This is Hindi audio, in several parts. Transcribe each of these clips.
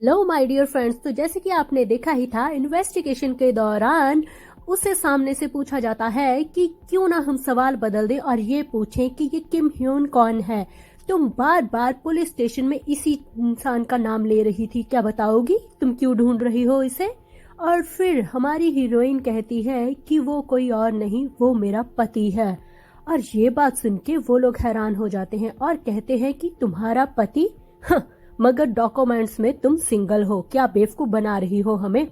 Hello my dear friends. तो जैसे कि आपने देखा ही था, इन्वेस्टिगेशन के दौरान उसे सामने से पूछा जाता है कि क्यों ना हम सवाल बदल दें और ये पूछें कि ये किम ह्यून कौन है। तुम बार बार पुलिस स्टेशन में इसी इंसान का नाम ले रही थी, क्या बताओगी? तुम क्यों ढूंढ रही हो इसे? और फिर हमारी हीरोइन कहती है कि वो कोई और नहीं, वो मेरा पति है। और ये बात सुन के वो लोग हैरान हो जाते हैं और कहते हैं कि तुम्हारा पति? मगर डॉक्यूमेंट्स में तुम सिंगल हो, क्या बेवकूफ बना रही हो हमें?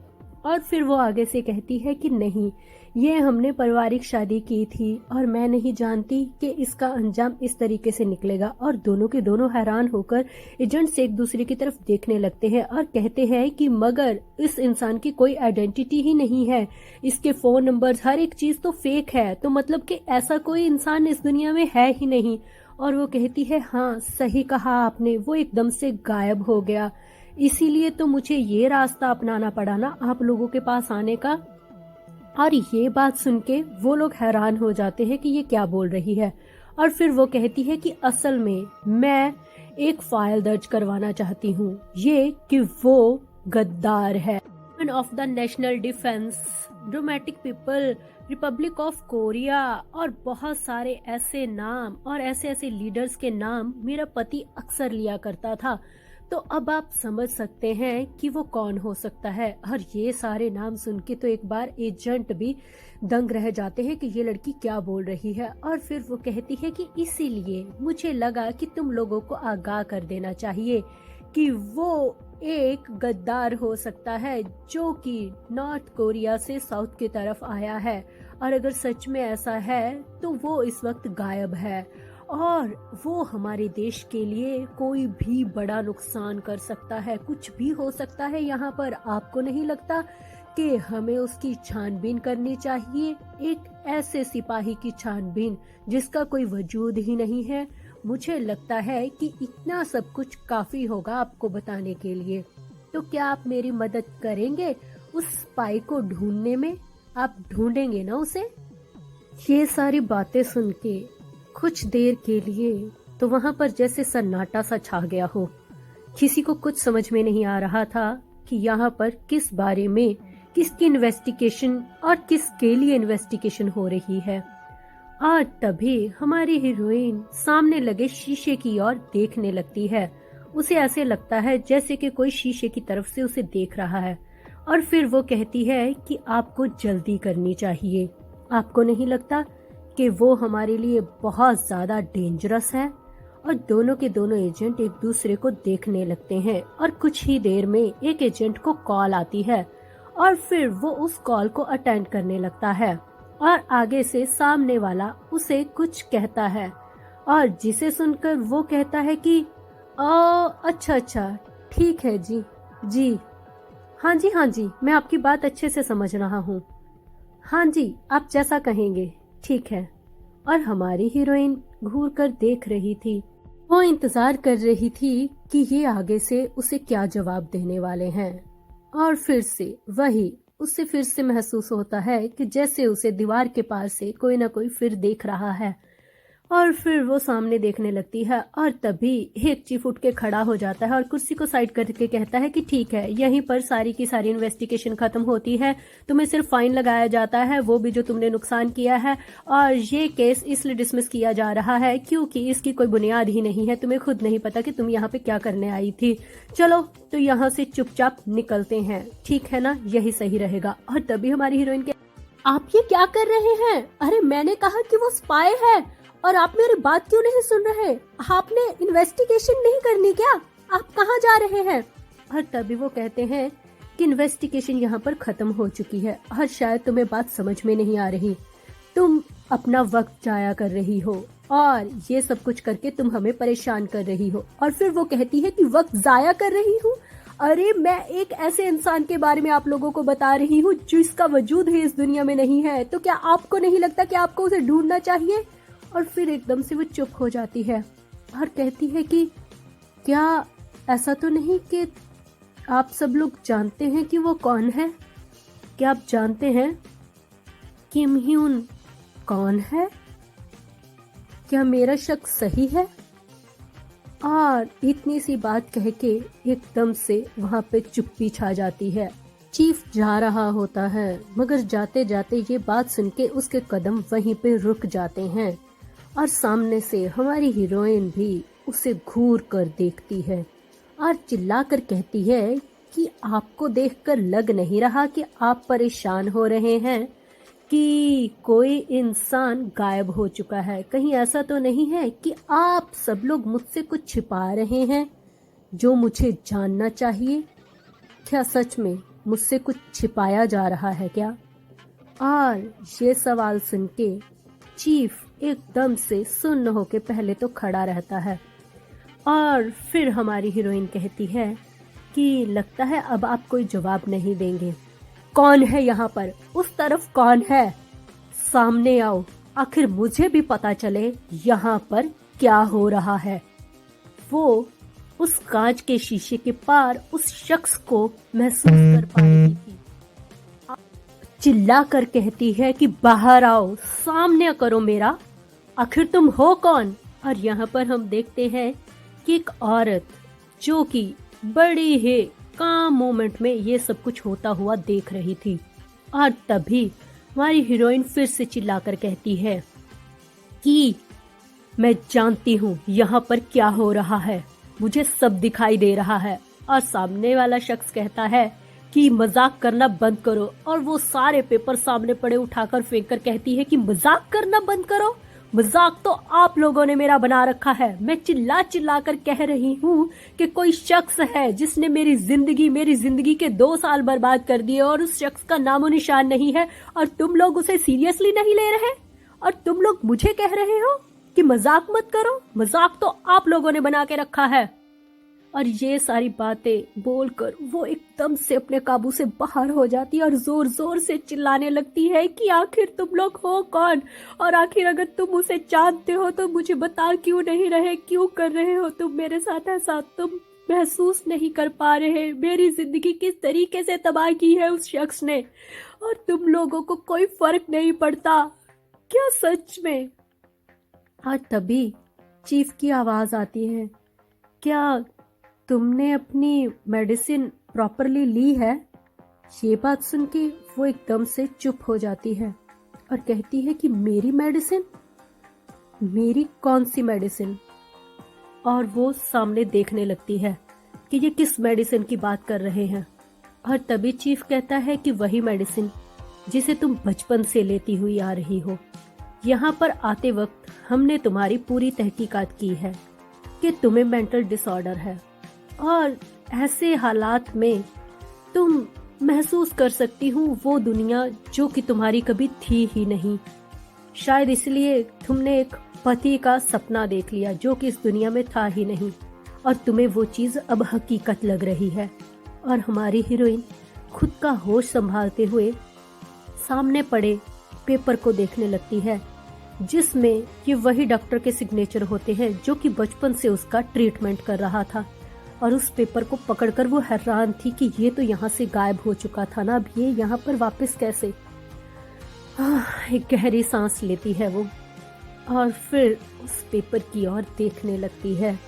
और फिर वो आगे से कहती है कि नहीं, ये हमने पारिवारिक शादी की थी और मैं नहीं जानती कि इसका अंजाम इस तरीके से निकलेगा। और दोनों के दोनों हैरान होकर एजेंट्स एक दूसरे की तरफ देखने लगते हैं और कहते हैं कि मगर इस इंसान की कोई आइडेंटिटी ही नहीं है, इसके फोन नंबर्स हर एक चीज तो फेक है, तो मतलब कि ऐसा कोई इंसान इस दुनिया में है ही नहीं। और वो कहती है हाँ सही कहा आपने, वो एकदम से गायब हो गया, इसीलिए तो मुझे ये रास्ता अपनाना पड़ा ना आप लोगों के पास आने का। और ये बात सुन के वो लोग हैरान हो जाते हैं कि ये क्या बोल रही है। और फिर वो कहती है कि असल में मैं एक फाइल दर्ज करवाना चाहती हूँ, ये कि वो गद्दार है, of the national defence, dramatic people, Republic of Korea और बहुत सारे ऐसे नाम और ऐसे ऐसे लीडर्स के नाम मेरा पति अक्सर लिया करता था। तो अब आप समझ सकते हैं कि वो कौन हो सकता है। और ये सारे नाम सुन के तो एक बार एजेंट भी दंग रह जाते हैं कि ये लड़की क्या बोल रही है। और फिर वो कहती है कि इसीलिए मुझे लगा कि तुम लोगों को आगाह कर देना चाहिए कि वो एक गद्दार हो सकता है जो कि नॉर्थ कोरिया से साउथ की तरफ आया है। और अगर सच में ऐसा है तो वो इस वक्त गायब है और वो हमारे देश के लिए कोई भी बड़ा नुकसान कर सकता है, कुछ भी हो सकता है यहाँ पर। आपको नहीं लगता कि हमें उसकी छानबीन करनी चाहिए, एक ऐसे सिपाही की छानबीन जिसका कोई वजूद ही नहीं है? मुझे लगता है कि इतना सब कुछ काफी होगा आपको बताने के लिए। तो क्या आप मेरी मदद करेंगे उस स्पाई को ढूंढने में? आप ढूंढेंगे ना उसे? ये सारी बातें सुन के कुछ देर के लिए तो वहां पर जैसे सन्नाटा सा छा गया हो। किसी को कुछ समझ में नहीं आ रहा था कि यहाँ पर किस बारे में, किसकी इन्वेस्टिगेशन और किसके लिए इन्वेस्टिगेशन हो रही है। और तभी हमारी हीरोइन सामने लगे शीशे की ओर देखने लगती है। उसे ऐसे लगता है जैसे कि कोई शीशे की तरफ से उसे देख रहा है। और फिर वो कहती है कि आपको जल्दी करनी चाहिए, आपको नहीं लगता कि वो हमारे लिए बहुत ज्यादा डेंजरस है? और दोनों के दोनों एजेंट एक दूसरे को देखने लगते हैं और कुछ ही देर में एक एजेंट को कॉल आती है और फिर वो उस कॉल को अटेंड करने लगता है और आगे से सामने वाला उसे कुछ कहता है और जिसे सुनकर वो कहता है कि अच्छा अच्छा, ठीक है जी, जी हाँ जी मैं आपकी बात अच्छे से समझ रहा हूँ, हाँ जी आप जैसा कहेंगे, ठीक है। और हमारी हीरोइन घूर कर देख रही थी, वो इंतजार कर रही थी कि ये आगे से उसे क्या जवाब देने वाले हैं। और फिर से वही उसे फिर से महसूस होता है कि जैसे उसे दीवार के पार से कोई ना कोई फिर देख रहा है। और फिर वो सामने देखने लगती है और तभी एक चीफ उठ के खड़ा हो जाता है और कुर्सी को साइड करके कहता है कि ठीक है, यहीं पर सारी की सारी इन्वेस्टिगेशन खत्म होती है, तुम्हें सिर्फ फाइन लगाया जाता है, वो भी जो तुमने नुकसान किया है। और ये केस इसलिए डिसमिस किया जा रहा है क्योंकि इसकी कोई बुनियाद ही नहीं है, तुम्हें खुद नहीं पता कि तुम यहाँ पे क्या करने आई थी। चलो तो यहाँ से चुपचाप निकलते हैं, ठीक है ना, यही सही रहेगा। और तभी हमारी हीरोइन के आप ये क्या कर रहे हैं? अरे मैंने कहा कि वो स्पाई है और आप मेरी बात क्यों नहीं सुन रहे? आपने इन्वेस्टिगेशन नहीं करनी क्या? आप कहाँ जा रहे हैं? और तभी वो कहते हैं कि इन्वेस्टिगेशन यहाँ पर खत्म हो चुकी है और शायद तुम्हें बात समझ में नहीं आ रही, तुम अपना वक्त जाया कर रही हो और ये सब कुछ करके तुम हमें परेशान कर रही हो। और फिर वो कहती है कि वक्त जाया कर रही हूँ? अरे मैं एक ऐसे इंसान के बारे में आप लोगों को बता रही हूँ जिसका वजूद ही इस दुनिया में नहीं है, तो क्या आपको नहीं लगता कि आपको उसे ढूंढना चाहिए? और फिर एकदम से वो चुप हो जाती है और कहती है कि क्या ऐसा तो नहीं कि आप सब लोग जानते हैं कि वो कौन है? क्या आप जानते हैं किम ह्यून कौन है? क्या मेरा शक सही है? और इतनी सी बात कह के एकदम से वहाँ पे चुप्पी छा जाती है। चीफ जा रहा होता है, मगर जाते जाते ये बात सुन के उसके कदम वहीं पे रुक जाते हैं और सामने से हमारी हीरोइन भी उसे घूर कर देखती है और चिल्ला कर कहती है कि आपको देखकर लग नहीं रहा कि आप परेशान हो रहे हैं, कि कोई इंसान गायब हो चुका है। कहीं ऐसा तो नहीं है कि आप सब लोग मुझसे कुछ छिपा रहे हैं जो मुझे जानना चाहिए? क्या सच में मुझसे कुछ छिपाया जा रहा है क्या? और ये सवाल सुन के चीफ एकदम से सुन्न होके पहले तो खड़ा रहता है और फिर हमारी हीरोइन कहती है कि लगता है अब आप कोई जवाब नहीं देंगे। कौन है यहाँ पर? उस तरफ कौन है? सामने आओ, आखिर मुझे भी पता चले यहाँ पर क्या हो रहा है। वो उस कांच के शीशे के पार उस शख्स को महसूस कर पा रही थी। चिल्ला कर कहती है कि बाहर आओ, सामने करो मेरा, आखिर तुम हो कौन? और यहाँ पर हम देखते हैं कि एक औरत जो कि बड़ी ही काम मोमेंट में ये सब कुछ होता हुआ देख रही थी। और तभी हमारी हीरोइन फिर से चिल्लाकर कहती है कि मैं जानती हूँ यहाँ पर क्या हो रहा है, मुझे सब दिखाई दे रहा है। और सामने वाला शख्स कहता है कि मजाक करना बंद करो, और वो सारे पेपर सामने पड़े उठाकर फेंक कर कहती है कि मजाक करना बंद करो, मजाक तो आप लोगों ने मेरा बना रखा है। मैं चिल्ला चिल्ला कर कह रही हूँ कि कोई शख्स है जिसने मेरी जिंदगी के 2 साल बर्बाद कर दिए और उस शख्स का नामो निशान नहीं है, और तुम लोग उसे सीरियसली नहीं ले रहे, और तुम लोग मुझे कह रहे हो कि मजाक मत करो, मजाक तो आप लोगों ने बना के रखा है। और ये सारी बातें बोलकर वो एकदम से अपने काबू से बाहर हो जाती है और जोर जोर से चिल्लाने लगती है कि आखिर तुम लोग हो कौन, और आखिर अगर तुम उसे जानते हो तो मुझे बता क्यों नहीं रहे, क्यों कर रहे हो तुम मेरे साथ ऐसा? तुम महसूस नहीं कर पा रहे मेरी जिंदगी किस तरीके से तबाह की है उस शख्स ने, और तुम लोगों को कोई फर्क नहीं पड़ता क्या सच में? और तभी चीफ की आवाज आती है, क्या तुमने अपनी मेडिसिन प्रॉपरली ली है? ये बात सुन के वो एकदम से चुप हो जाती है और कहती है कि मेरी मेडिसिन? मेरी कौन सी मेडिसिन? और वो सामने देखने लगती है कि ये किस मेडिसिन की बात कर रहे हैं। और तभी चीफ कहता है कि वही मेडिसिन जिसे तुम बचपन से लेती हुई आ रही हो। यहाँ पर आते वक्त हमने तुम्हारी पूरी तहकीकात की है कि तुम्हें मेंटल डिसऑर्डर है, और ऐसे हालात में तुम महसूस कर सकती हूँ वो दुनिया जो कि तुम्हारी कभी थी ही नहीं। शायद इसलिए तुमने एक पति का सपना देख लिया जो कि इस दुनिया में था ही नहीं, और तुम्हें वो चीज अब हकीकत लग रही है। और हमारी हीरोइन खुद का होश संभालते हुए सामने पड़े पेपर को देखने लगती है, जिसमें ये वही डॉक्टर के सिग्नेचर होते हैं जो कि बचपन से उसका ट्रीटमेंट कर रहा था। और उस पेपर को पकड़कर वो हैरान थी कि ये तो यहाँ से गायब हो चुका था ना, अब ये यहाँ पर वापस कैसे? एक गहरी सांस लेती है वो और फिर उस पेपर की ओर देखने लगती है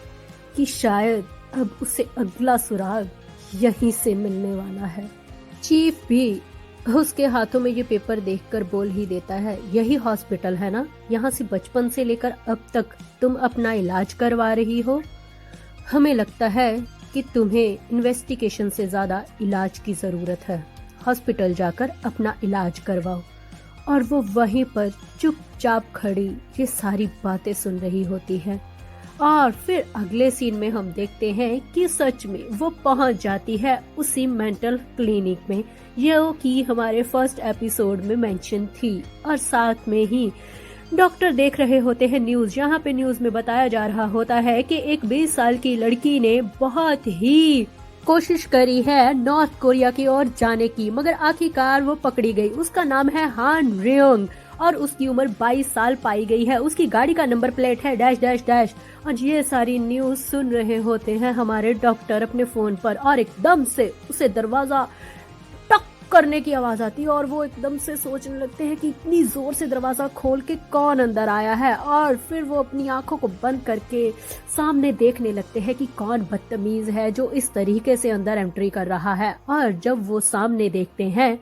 कि शायद अब उसे अगला सुराग यहीं से मिलने वाला है। चीफ भी उसके हाथों में ये पेपर देखकर बोल ही देता है, यही हॉस्पिटल है ना, यहाँ से बचपन से लेकर अब तक तुम अपना इलाज करवा रही हो। हमें लगता है कि तुम्हें इन्वेस्टिगेशन से ज्यादा इलाज की जरूरत है, हॉस्पिटल जाकर अपना इलाज करवाओ। और वो वहीं पर चुपचाप खड़ी ये सारी बातें सुन रही होती है। और फिर अगले सीन में हम देखते हैं कि सच में वो पहुंच जाती है उसी मेंटल क्लिनिक में, ये कि हमारे फर्स्ट एपिसोड में मेंशन थी। और साथ में ही डॉक्टर देख रहे होते हैं न्यूज, यहाँ पे न्यूज में बताया जा रहा होता है कि एक 20 साल की लड़की ने बहुत ही कोशिश करी है नॉर्थ कोरिया की ओर जाने की, मगर आखिरकार वो पकड़ी गई। उसका नाम है हान रियोंग और उसकी उम्र 22 साल पाई गई है। उसकी गाड़ी का नंबर प्लेट है डैश डैश डैश। और ये सारी न्यूज सुन रहे होते हैं हमारे डॉक्टर अपने फोन पर, और एकदम से उसे दरवाजा टक करने की आवाज आती है और वो एकदम से सोचने लगते हैं कि इतनी जोर से दरवाजा खोल के कौन अंदर आया है। और फिर वो अपनी आंखों को बंद करके सामने देखने लगते हैं कि कौन बदतमीज है जो इस तरीके से अंदर एंट्री कर रहा है। और जब वो सामने देखते हैं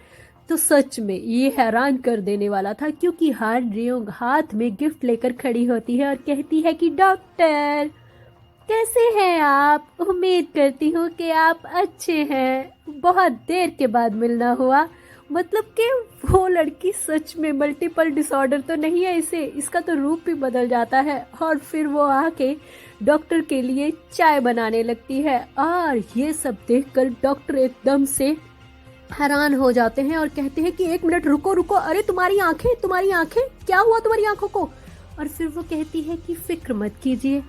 तो सच में ये हैरान कर देने वाला था, क्योंकि हान रियोंग हाथ में गिफ्ट लेकर खड़ी होती है और कहती है कि डॉक्टर कैसे हैं आप, उम्मीद करती हूँ कि आप अच्छे हैं, बहुत देर के बाद मिलना हुआ। मतलब कि वो लड़की सच में मल्टीपल डिसऑर्डर तो नहीं है इसे, इसका तो रूप भी बदल जाता है। और फिर वो आके डॉक्टर के लिए चाय बनाने लगती है और ये सब देखकर डॉक्टर एकदम से हैरान हो जाते हैं और कहते हैं कि एक मिनट रुको रुको, अरे तुम्हारी आंखें क्या हुआ तुम्हारी आंखों को। और फिर वो कहती है कि फिक्र मत कीजिए,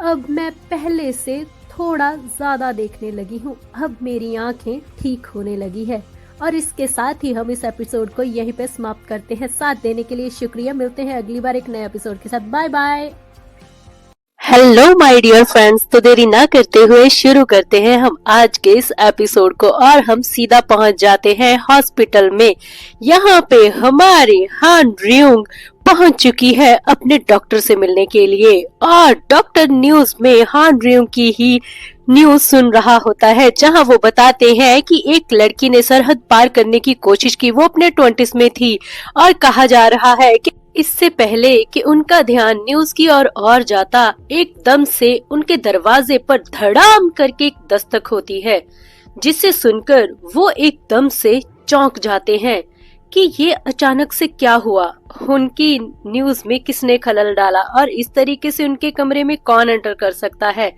अब मैं पहले से थोड़ा ज्यादा देखने लगी हूँ, अब मेरी आंखें ठीक होने लगी है। और इसके साथ ही हम इस एपिसोड को यहीं पे समाप्त करते हैं। साथ देने के लिए शुक्रिया, मिलते हैं अगली बार एक नए एपिसोड के साथ। Bye bye. Hello my dear friends, तो देरी ना करते हुए शुरू करते हैं हम आज के इस एपिसोड को और हम सीधा पहुंच जाते हैं हॉस्पिटल में। यहाँ पे हमारी हान रियोंग पहुंच चुकी है अपने डॉक्टर से मिलने के लिए और डॉक्टर न्यूज में हान रियोंग की ही न्यूज सुन रहा होता है, जहां वो बताते हैं कि एक लड़की ने सरहद पार करने की कोशिश की, वो अपने 20s में थी और कहा जा रहा है कि इससे पहले कि उनका ध्यान न्यूज की और जाता, एकदम से उनके दरवाजे पर धड़ाम करके एक दस्तक होती है, जिसे सुनकर वो एकदम से चौंक जाते हैं कि ये अचानक से क्या हुआ, उनकी न्यूज में किसने खलल डाला और इस तरीके से उनके कमरे में कौन एंटर कर सकता है।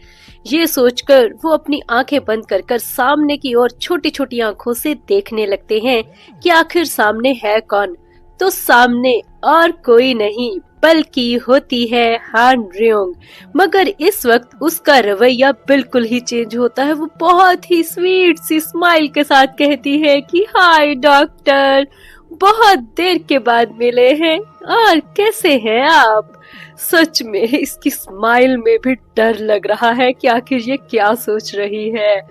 ये सोचकर वो अपनी आंखें बंद कर सामने की ओर छोटी छोटी आंखों से देखने लगते हैं कि आखिर सामने है कौन। तो सामने और कोई नहीं बल्कि होती है हान रियोंग। मगर इस वक्त उसका रवैया बिल्कुल ही चेंज होता है। वो बहुत ही स्वीट सी स्माइल के साथ कहती है कि हाय डॉक्टर, बहुत देर के बाद मिले हैं और कैसे हैं आप। सच में इसकी स्माइल में भी डर लग रहा है कि आखिर ये क्या सोच रही है।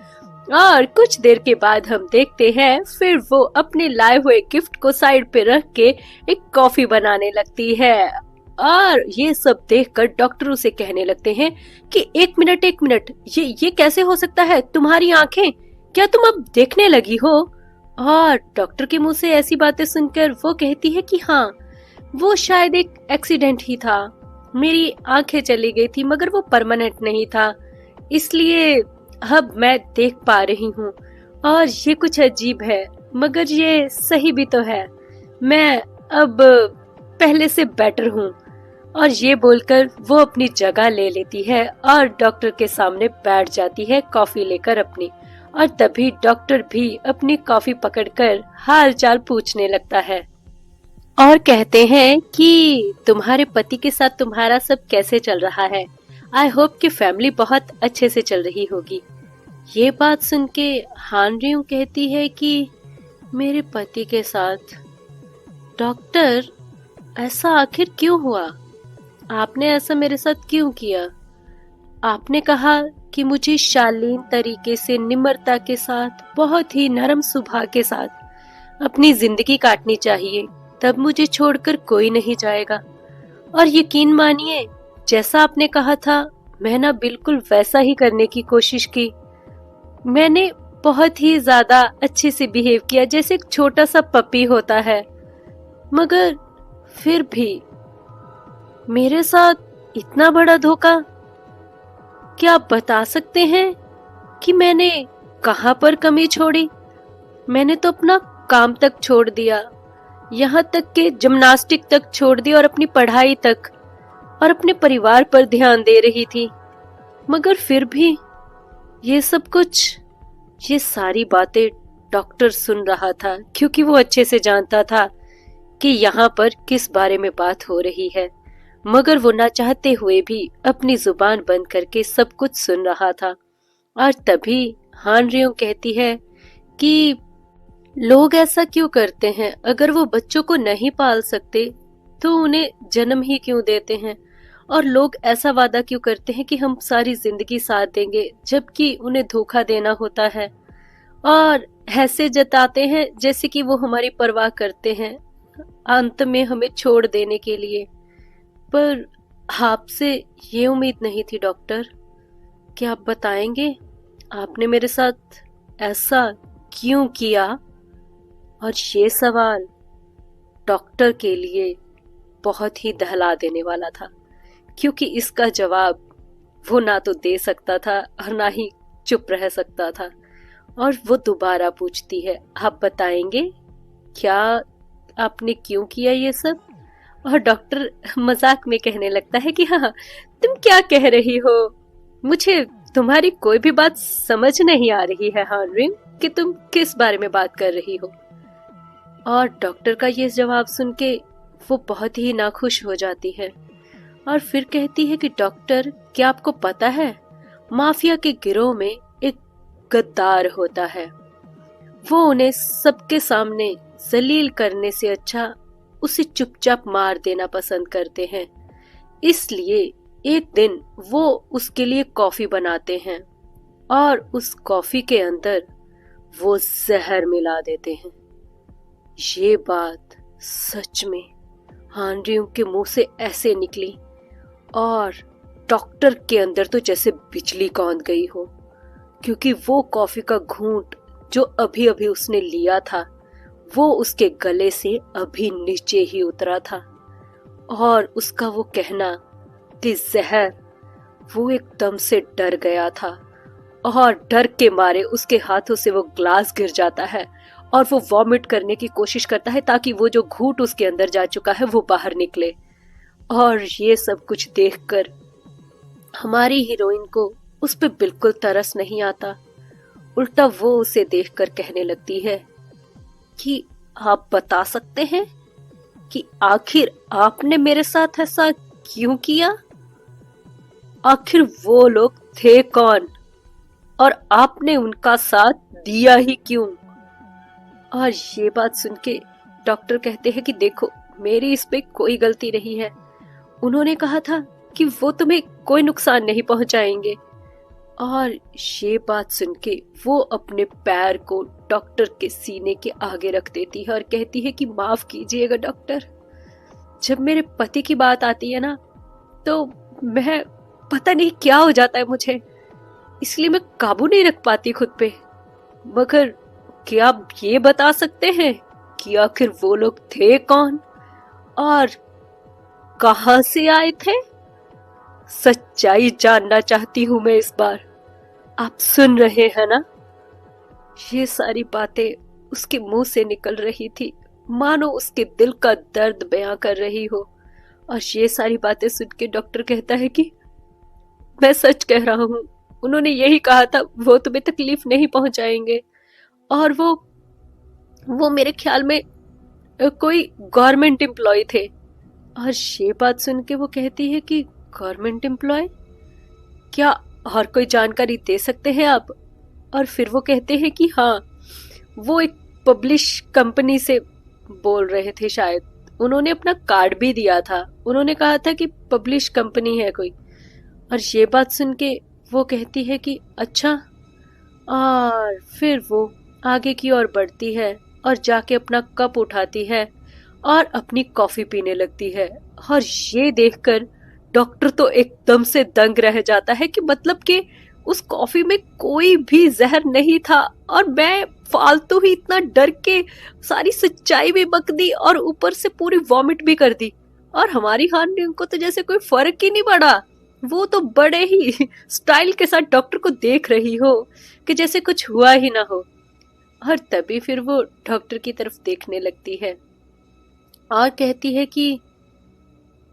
और कुछ देर के बाद हम देखते हैं फिर वो अपने लाए हुए गिफ्ट को साइड पे रख के एक कॉफी बनाने लगती है और ये सब देखकर डॉक्टर उसे कहने लगते हैं कि एक मिनट, ये कैसे हो सकता है, तुम्हारी आंखें, क्या तुम अब देखने लगी हो। और डॉक्टर के मुंह से ऐसी बातें सुनकर वो कहती है कि हाँ, वो शायद एक एक्सीडेंट ही था, मेरी आंखें चली गई थी मगर वो परमानेंट नहीं था, इसलिए अब मैं देख पा रही हूँ। और ये कुछ अजीब है मगर ये सही भी तो है, मैं अब पहले से बेटर हूँ। और ये बोलकर वो अपनी जगह ले लेती है और डॉक्टर के सामने बैठ जाती है कॉफी लेकर अपनी। और तभी डॉक्टर भी अपनी कॉफी पकड़कर हाल चाल पूछने लगता है और कहते हैं कि तुम्हारे पति के साथ तुम्हारा सब कैसे चल रहा है। आई होप कि फैमिली बहुत अच्छे से चल रही होगी। ये बात सुन के हान रियोंग कहती है कि मेरे पति के साथ। डॉक्टर, ऐसा आखिर क्यों हुआ, आपने ऐसा मेरे साथ क्यों किया। आपने कहा कि मुझे शालीन तरीके से, निम्रता के साथ, बहुत ही नरम स्वभाव के साथ अपनी जिंदगी काटनी चाहिए, तब मुझे छोड़कर कोई नहीं जाएगा। और यकीन मानिए, जैसा आपने कहा था मैं ना बिल्कुल वैसा ही करने की कोशिश की। मैंने बहुत ही ज्यादा अच्छे से बिहेव किया, जैसे एक छोटा सा पपी होता है। मगर फिर भी मेरे साथ इतना बड़ा धोखा, क्या आप बता सकते हैं कि मैंने कहां पर कमी छोड़ी। मैंने तो अपना काम तक छोड़ दिया, यहाँ तक कि जिम्नास्टिक तक छोड़ दी और अपनी पढ़ाई तक, और अपने परिवार पर ध्यान दे रही थी। मगर फिर भी ये सब कुछ, ये सारी बातें डॉक्टर सुन रहा था, क्योंकि वो अच्छे से जानता था कि यहाँ पर किस बारे में बात हो रही है। मगर वो ना चाहते हुए भी अपनी जुबान बंद करके सब कुछ सुन रहा था। और तभी हान रियोंग कहती है कि लोग ऐसा क्यों करते हैं, अगर वो बच्चों को नहीं पाल सकते तो उन्हें जन्म ही क्यों देते हैं। और लोग ऐसा वादा क्यों करते हैं कि हम सारी जिंदगी साथ देंगे, जबकि उन्हें धोखा देना होता है। और ऐसे जताते हैं जैसे कि वो हमारी परवाह करते हैं, अंत में हमें छोड़ देने के लिए। पर आपसे ये उम्मीद नहीं थी डॉक्टर। क्या आप बताएंगे आपने मेरे साथ ऐसा क्यों किया? और ये सवाल डॉक्टर के लिए बहुत ही दहला देने वाला था, क्योंकि इसका जवाब वो ना तो दे सकता था और ना ही चुप रह सकता था। और वो दोबारा पूछती है, आप बताएंगे क्या आपने क्यों किया ये सब? और डॉक्टर मजाक में कहने लगता है कि हाँ, तुम क्या कह रही हो, मुझे तुम्हारी कोई भी बात समझ नहीं आ रही है हार्ड्रीम, कि तुम किस बारे में बात कर रही हो। और डॉक्टर का ये जवाब सुन के वो बहुत ही नाखुश हो जाती है और फिर कहती है कि डॉक्टर, क्या आपको पता है माफिया के गिरोह में एक गद्दार होता है। वो उन्हें सबके सामने जलील करने से अच्छा उसे चुपचाप मार देना पसंद करते हैं। इसलिए एक दिन वो उसके लिए कॉफी बनाते हैं और उस कॉफी के अंदर वो जहर मिला देते हैं। ये बात सच में हांड्रियों के मुंह से ऐसे निकली और डॉक्टर के अंदर तो जैसे बिजली कौंध गई हो, क्योंकि वो कॉफी का घूंट जो अभी अभी उसने लिया था वो उसके गले से अभी नीचे ही उतरा था। और उसका वो कहना कि जहर, वो एकदम से डर गया था और डर के मारे उसके हाथों से वो ग्लास गिर जाता है और वो वॉमिट करने की कोशिश करता है ताकि वो जो घूंट उसके अंदर जा चुका है वो बाहर निकले। और ये सब कुछ देखकर हमारी हीरोइन को उस पे बिल्कुल तरस नहीं आता। उल्टा वो उसे देखकर कहने लगती है कि आप बता सकते हैं कि आखिर आपने मेरे साथ ऐसा क्यों किया? आखिर वो लोग थे कौन और आपने उनका साथ दिया ही क्यों? और ये बात सुन के डॉक्टर कहते हैं कि देखो, मेरी इस पे कोई गलती नहीं है। उन्होंने कहा था कि वो तुम्हें कोई नुकसान नहीं पहुंचाएंगे। और ये बात सुन के वो अपने पैर को डॉक्टर के सीने के आगे रख देती है और कहती है कि माफ कीजिएगा डॉक्टर, जब मेरे पति की बात आती है ना तो मैं पता नहीं क्या हो जाता है मुझे, इसलिए मैं काबू नहीं रख पाती खुद पे। मगर क्या आप ये बता सकते हैं कि आखिर वो लोग थे कौन और कहां से आए थे? सच्चाई जानना चाहती हूं मैं इस बार। आप सुन रहे हैं ना? ये सारी बातें उसके मुंह से निकल रही थी मानो उसके दिल का दर्द बयां कर रही हो। और ये सारी बातें सुन के डॉक्टर कहता है कि मैं सच कह रहा हूं, उन्होंने यही कहा था, वो तुम्हें तकलीफ नहीं पहुंचाएंगे। और वो मेरे ख्याल में कोई गवर्नमेंट एम्प्लॉय थे। और ये बात सुन के वो कहती है कि गवर्नमेंट एम्प्लॉय, क्या और कोई जानकारी दे सकते हैं आप? और फिर वो कहते हैं कि हाँ, वो एक पब्लिश कंपनी से बोल रहे थे शायद, उन्होंने अपना कार्ड भी दिया था, उन्होंने कहा था कि पब्लिश कंपनी है कोई। और ये बात सुन के वो कहती है कि अच्छा। और फिर वो आगे की ओर बढ़ती है और जाके अपना कप उठाती है और अपनी कॉफी पीने लगती है। और ये देखकर डॉक्टर तो एकदम से दंग रह जाता है कि मतलब कि उस कॉफी में कोई भी जहर नहीं था और मैं फालतू ही इतना डर के सारी सच्चाई भी बक दी और ऊपर से पूरी वॉमिट भी कर दी। और हमारी हार्डिंग को तो जैसे कोई फर्क ही नहीं पड़ा, वो तो बड़े ही स्टाइल के साथ डॉक्टर को देख रही हो कि जैसे कुछ हुआ ही ना हो। और तभी फिर वो डॉक्टर की तरफ देखने लगती है और कहती है कि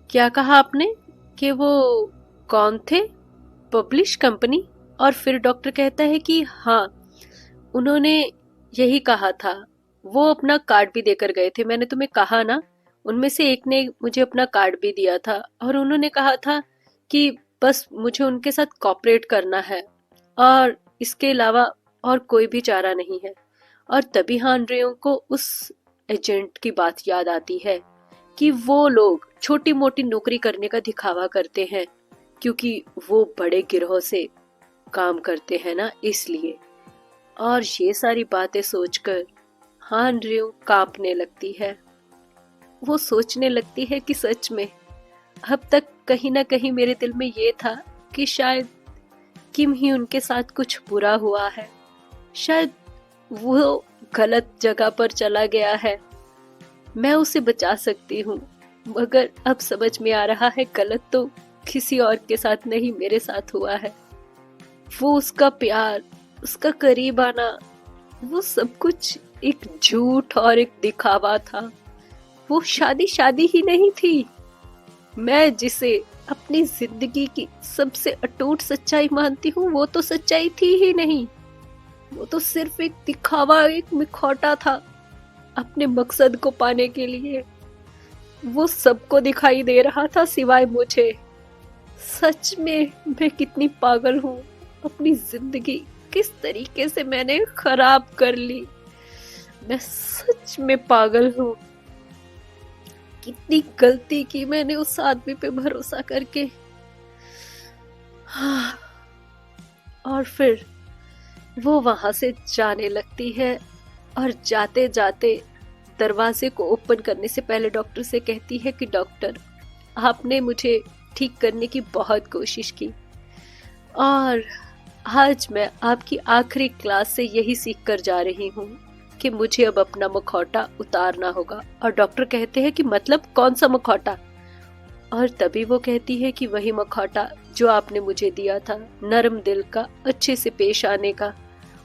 क्या कहा आपने कि वो कौन थे, पब्लिश कंपनी? और फिर डॉक्टर कहता है कि हाँ, उन्होंने यही कहा था, वो अपना कार्ड भी देकर गए थे, मैंने तुम्हें कहा ना, उनमें से एक ने मुझे अपना कार्ड भी दिया था और उन्होंने कहा था कि बस मुझे उनके साथ कॉपरेट करना है और इसके अलावा और कोई भी चारा नहीं है। और तभी हांड्रेयों को उस एजेंट की बात याद आती है कि वो लोग छोटी मोटी नौकरी करने का दिखावा करते हैं क्योंकि वो बड़े गिरोह से काम करते हैं ना, इसलिए। और ये सारी बातें सोचकर हान रियो कांपने लगती है। वो सोचने लगती है कि सच में अब तक कहीं ना कहीं मेरे दिल में ये था कि शायद किम ही उनके साथ कुछ बुरा हुआ है, शायद वो गलत जगह पर चला गया है, मैं उसे बचा सकती हूँ। मगर अब समझ में आ रहा है गलत तो किसी और के साथ नहीं, मेरे साथ हुआ है। वो उसका प्यार, उसका करीब आना, वो सब कुछ एक झूठ और एक दिखावा था। वो शादी ही नहीं थी। मैं जिसे अपनी जिंदगी की सबसे अटूट सच्चाई मानती हूँ वो तो सच्चाई थी ही नहीं। वो तो सिर्फ एक दिखावा, एक मुखौटा था अपने मकसद को पाने के लिए। वो सबको दिखाई दे रहा था सिवाय मुझे। सच में मैं कितनी पागल हूँ, अपनी जिंदगी किस तरीके से मैंने खराब कर ली। मैं सच में पागल हूँ। कितनी गलती की मैंने उस आदमी पे भरोसा करके। और फिर वो वहां से जाने लगती है और जाते जाते दरवाजे को ओपन करने से पहले डॉक्टर से कहती है कि डॉक्टर, आपने मुझे ठीक करने की बहुत कोशिश की और आज मैं आपकी आखिरी क्लास से यही सीख कर जा रही हूँ कि मुझे अब अपना मुखौटा उतारना होगा। और डॉक्टर कहते हैं कि मतलब कौन सा मुखौटा? और तभी वो कहती है कि वही मुखौटा जो आपने मुझे दिया था, नरम दिल का, अच्छे से पेश आने का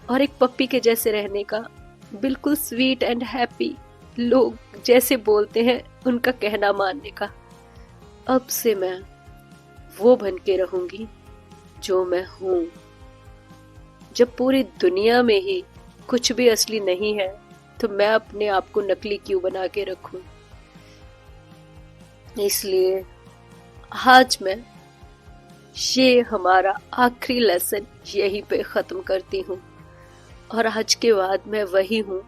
और एक पप्पी के जैसे रहने का, बिल्कुल स्वीट एंड हैप्पी, लोग जैसे बोलते हैं उनका कहना मानने का। अब से मैं वो बन के रहूंगी जो मैं हूँ। जब पूरी दुनिया में ही कुछ भी असली नहीं है तो मैं अपने आप को नकली क्यों बना के रखूं? इसलिए आज मैं ये हमारा आखिरी लेसन यहीं पे खत्म करती हूँ और आज के बाद मैं वही हूँ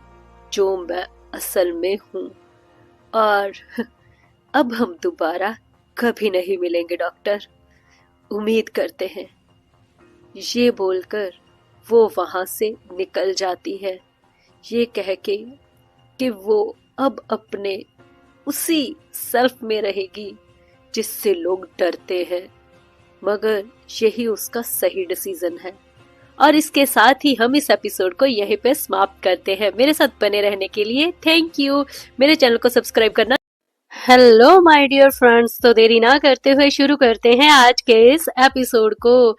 जो मैं असल में हूँ। और अब हम दोबारा कभी नहीं मिलेंगे डॉक्टर, उम्मीद करते हैं। ये बोलकर वो वहां से निकल जाती है, ये कह के कि वो अब अपने उसी सेल्फ में रहेगी जिससे लोग डरते हैं, मगर यही उसका सही डिसीजन है। और इसके साथ ही हम इस एपिसोड को यहीं पे समाप्त करते हैं। मेरे साथ बने रहने के लिए थैंक यू। मेरे चैनल को सब्सक्राइब करना। हेलो माय डियर फ्रेंड्स, तो देरी ना करते हुए शुरू करते हैं आज के इस एपिसोड को।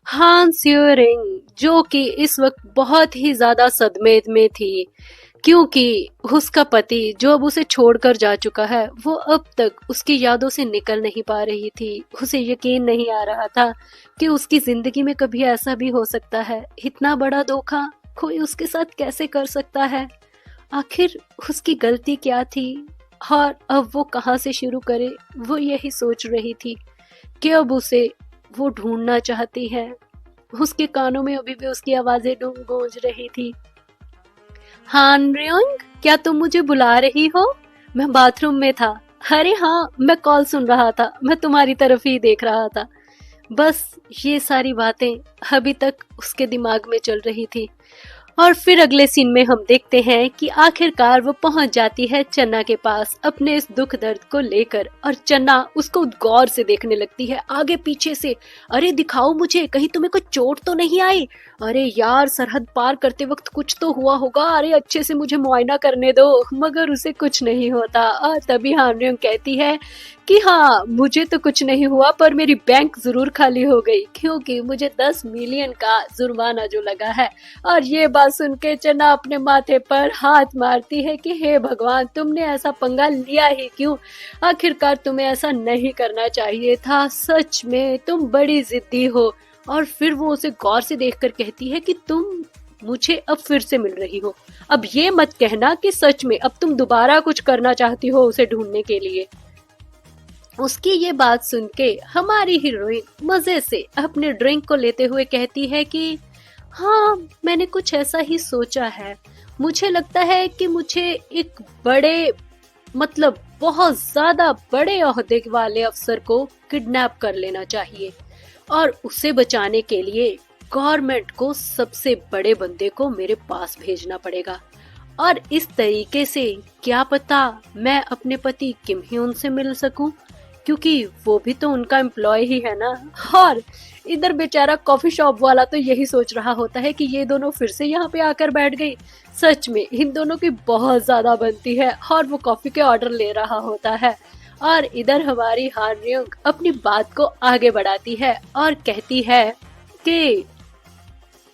हान स्यो रिंग जो कि इस वक्त बहुत ही ज्यादा सदमे में थी, क्योंकि उसका पति जो अब उसे छोड़कर जा चुका है वो अब तक उसकी यादों से निकल नहीं पा रही थी। उसे यकीन नहीं आ रहा था कि उसकी जिंदगी में कभी ऐसा भी हो सकता है। इतना बड़ा धोखा कोई उसके साथ कैसे कर सकता है? आखिर उसकी गलती क्या थी और अब वो कहाँ से शुरू करे? वो यही सोच रही थी कि अब उसे वो ढूंढना चाहती है। उसके कानों में अभी भी उसकी आवाजें गूंज रही थी। हान रियोंग, क्या तुम मुझे बुला रही हो? मैं बाथरूम में था। अरे हाँ, मैं कॉल सुन रहा था, मैं तुम्हारी तरफ ही देख रहा था। बस ये सारी बातें अभी तक उसके दिमाग में चल रही थी। और फिर अगले सीन में हम देखते हैं कि आखिरकार वो पहुंच जाती है चन्ना के पास अपने इस दुख दर्द को लेकर, और चन्ना उसको गौर से देखने लगती है आगे पीछे से। अरे दिखाओ मुझे, कहीं तुम्हें कुछ चोट तो नहीं आई? अरे यार, सरहद पार करते वक्त कुछ तो हुआ होगा, अरे अच्छे से मुझे मुआयना करने दो। मगर उसे कुछ नहीं होता। और तभी हान रियोंग कहती है कि हाँ, मुझे तो कुछ नहीं हुआ, पर मेरी बैंक जरूर खाली हो गई क्योंकि मुझे 10 मिलियन का जुर्माना जो लगा है। और ये बात सुन के चन्ना अपने माथे पर हाथ मारती है कि हे भगवान, तुमने ऐसा पंगा लिया ही क्यों? आखिरकार तुम्हें ऐसा नहीं करना चाहिए था। सच में तुम बड़ी जिद्दी हो। और फिर वो उसे गौर से देखकर कहती है कि तुम मुझे अब फिर से मिल रही हो। अब ये मत कहना कि सच में अब तुम दोबारा कुछ करना चाहती हो उसे ढूंढने के लिए। उसकी ये बात सुन के हमारी हीरोइन मजे से अपने ड्रिंक को लेते हुए कहती है कि हाँ, मैंने कुछ ऐसा ही सोचा है। मुझे लगता है कि मुझे एक बड़े, मतलब बहुत ज्यादा बड़े ओहदे वाले अफसर को किडनैप कर लेना चाहिए और उसे बचाने के लिए गवर्नमेंट को सबसे बड़े बंदे को मेरे पास भेजना पड़ेगा और इस तरीके से क्या पता मैं अपने पति किम ह्यून से मिल सकूं, क्योंकि वो भी तो उनका एम्प्लॉय ही है ना। और इधर बेचारा कॉफी शॉप वाला तो यही सोच रहा होता है कि ये दोनों फिर से यहाँ पे आकर बैठ गई। सच में इन दोनों की बहुत ज्यादा बनती है और वो कॉफी के ऑर्डर ले रहा होता है। और इधर हमारी हान रयोंग अपनी बात को आगे बढ़ाती है और कहती है कि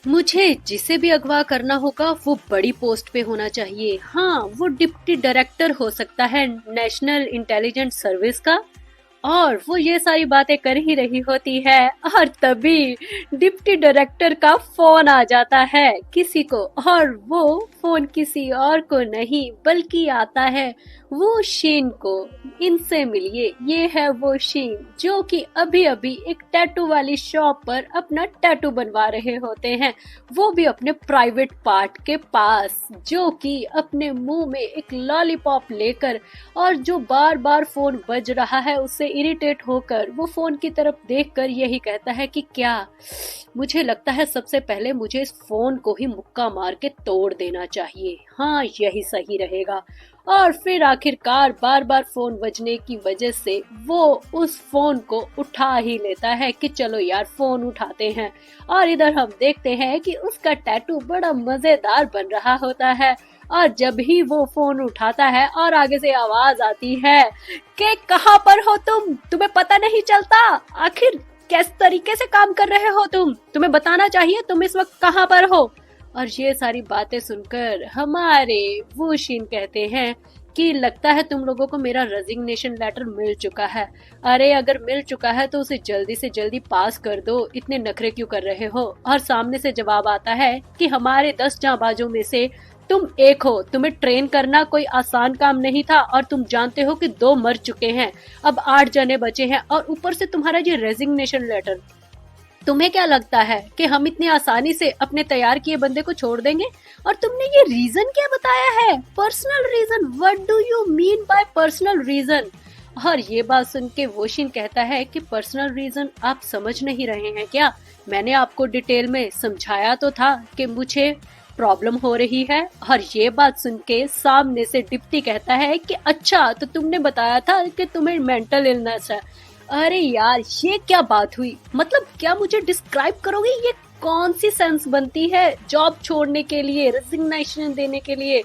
मुझे जिसे भी अगवा करना होगा वो बड़ी पोस्ट पे होना चाहिए। हाँ, वो डिप्टी डायरेक्टर हो सकता है नेशनल इंटेलिजेंस सर्विस का। और वो ये सारी बातें कर ही रही होती है और तभी डिप्टी डायरेक्टर का फोन आ जाता है किसी को, और वो फोन किसी और को नहीं बल्कि आता है वो शीन को। इनसे मिलिए, ये है वो शीन जो कि अभी अभी एक टैटू वाली शॉप पर अपना टैटू बनवा रहे होते हैं, वो भी अपने प्राइवेट पार्ट के पास, जो कि अपने मुंह में एक लॉलीपॉप लेकर और जो बार बार फोन बज रहा है उससे इरिटेट होकर वो फोन की तरफ देखकर यही कहता है कि क्या, मुझे लगता है सबसे पहले मुझे इस फोन को ही मुक्का मार के तोड़ देना चाहिए। हाँ, यही सही रहेगा। और फिर आखिरकार बार बार फोन बजने की वजह से वो उस फोन को उठा ही लेता है कि चलो यार फोन उठाते हैं। और इधर हम देखते हैं कि उसका टैटू बड़ा मजेदार बन रहा होता है। और जब ही वो फोन उठाता है और आगे से आवाज आती है कि कहाँ पर हो तुम, तुम्हें पता नहीं चलता, आखिर किस तरीके से काम कर रहे हो तुम, तुम्हें बताना चाहिए तुम इस वक्त कहाँ पर हो। और ये सारी बातें सुनकर हमारे वो शीन कहते हैं कि लगता है तुम लोगों को मेरा रेजिग्नेशन लेटर मिल चुका है। अरे अगर मिल चुका है तो उसे जल्दी से जल्दी पास कर दो, इतने नखरे क्यों कर रहे हो। और सामने से जवाब आता है कि हमारे 10 जांबाजों में से तुम एक हो, तुम्हें ट्रेन करना कोई आसान काम नहीं था और तुम जानते हो कि 2 मर चुके हैं, अब 8 जने बचे हैं और ऊपर से तुम्हारा ये रेजिग्नेशन लेटर। तुम्हें क्या लगता है कि हम इतनी आसानी से अपने तैयार किए बंदे को छोड़ देंगे? और तुमने ये रीजन क्या बताया है, personal reason, what do you mean by personal reason. और ये बात सुन के वोशिन कहता है कि पर्सनल रीजन आप समझ नहीं रहे हैं क्या, मैंने आपको डिटेल में समझाया तो था कि मुझे प्रॉब्लम हो रही है। और ये बात सुन के सामने से डिप्टी कहता है कि अच्छा, तो तुमने बताया था कि तुम्हें मेंटल इलनेस है। अरे यार, ये क्या बात हुई, मतलब क्या मुझे डिस्क्राइब करोगे ये कौन सी सेंस बनती है जॉब छोड़ने के लिए, रेजिग्नेशन देने के लिए।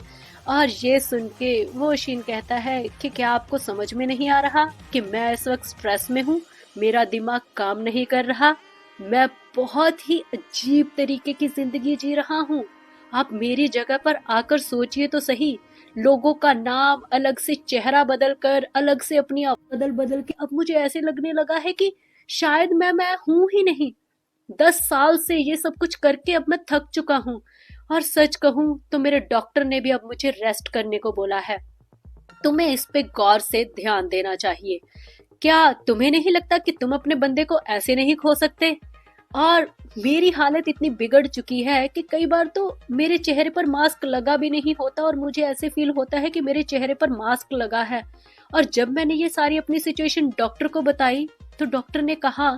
और ये सुन के वो शीन कहता है कि क्या आपको समझ में नहीं आ रहा कि मैं इस वक्त स्ट्रेस में हूँ, मेरा दिमाग काम नहीं कर रहा, मैं बहुत ही अजीब तरीके की जिंदगी जी रहा हूँ। आप मेरी जगह पर आकर सोचिए तो सही, लोगों का नाम अलग से, चेहरा बदल कर, अलग से अपनी बदल बदल के अब मुझे ऐसे लगने लगा है कि शायद मैं हूं ही नहीं। 10 साल से ये सब कुछ करके अब मैं थक चुका हूँ। और सच कहूँ तो मेरे डॉक्टर ने भी अब मुझे रेस्ट करने को बोला है। तुम्हें इस पे गौर से ध्यान देना चाहिए। क्या तुम्हें नहीं लगता कि तुम अपने बंदे को ऐसे नहीं खो सकते? और मेरी हालत इतनी बिगड़ चुकी है कि कई बार तो मेरे चेहरे पर मास्क लगा भी नहीं होता और मुझे ऐसे फील होता है कि मेरे चेहरे पर मास्क लगा है। और जब मैंने ये सारी अपनी सिचुएशन डॉक्टर को बताई तो डॉक्टर ने कहा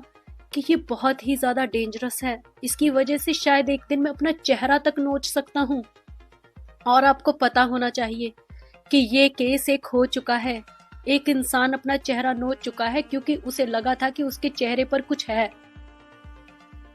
कि ये बहुत ही ज्यादा डेंजरस है, इसकी वजह से शायद एक दिन मैं अपना चेहरा तक नोच सकता हूँ। और आपको पता होना चाहिए कि ये केस एक हो चुका है, एक इंसान अपना चेहरा नोच चुका है क्योंकि उसे लगा था कि उसके चेहरे पर कुछ है।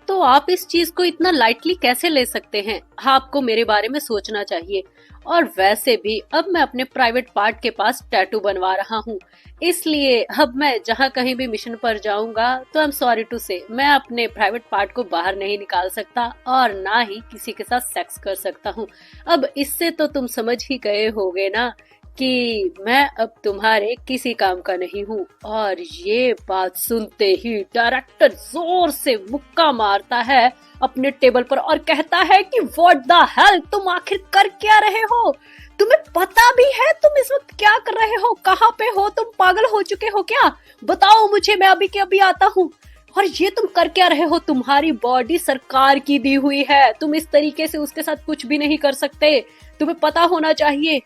तो आप इस चीज को इतना लाइटली कैसे ले सकते हैं? आपको मेरे बारे में सोचना चाहिए। और वैसे भी अब मैं अपने प्राइवेट पार्ट के पास टैटू बनवा रहा हूँ, इसलिए अब मैं जहाँ कहीं भी मिशन पर जाऊंगा तो आई एम सॉरी टू से मैं अपने प्राइवेट पार्ट को बाहर नहीं निकाल सकता और ना ही किसी के साथ सेक्स कर सकता हूँ। अब इससे तो तुम समझ ही गए होगे ना कि मैं अब तुम्हारे किसी काम का नहीं हूँ। और ये बात सुनते ही डायरेक्टर जोर से मुक्का मारता है अपने टेबल पर और कहता है कि व्हाट द हेल, तुम आखिर कर क्या रहे हो? तुम्हें पता भी है तुम इस वक्त क्या कर रहे हो, कहाँ पे हो, तुम पागल हो चुके हो क्या? बताओ मुझे, मैं अभी के अभी आता हूँ। और ये तुम कर क्या रहे हो? तुम्हारी बॉडी सरकार की दी हुई है, तुम इस तरीके से उसके साथ कुछ भी नहीं कर सकते, तुम्हें पता होना चाहिए।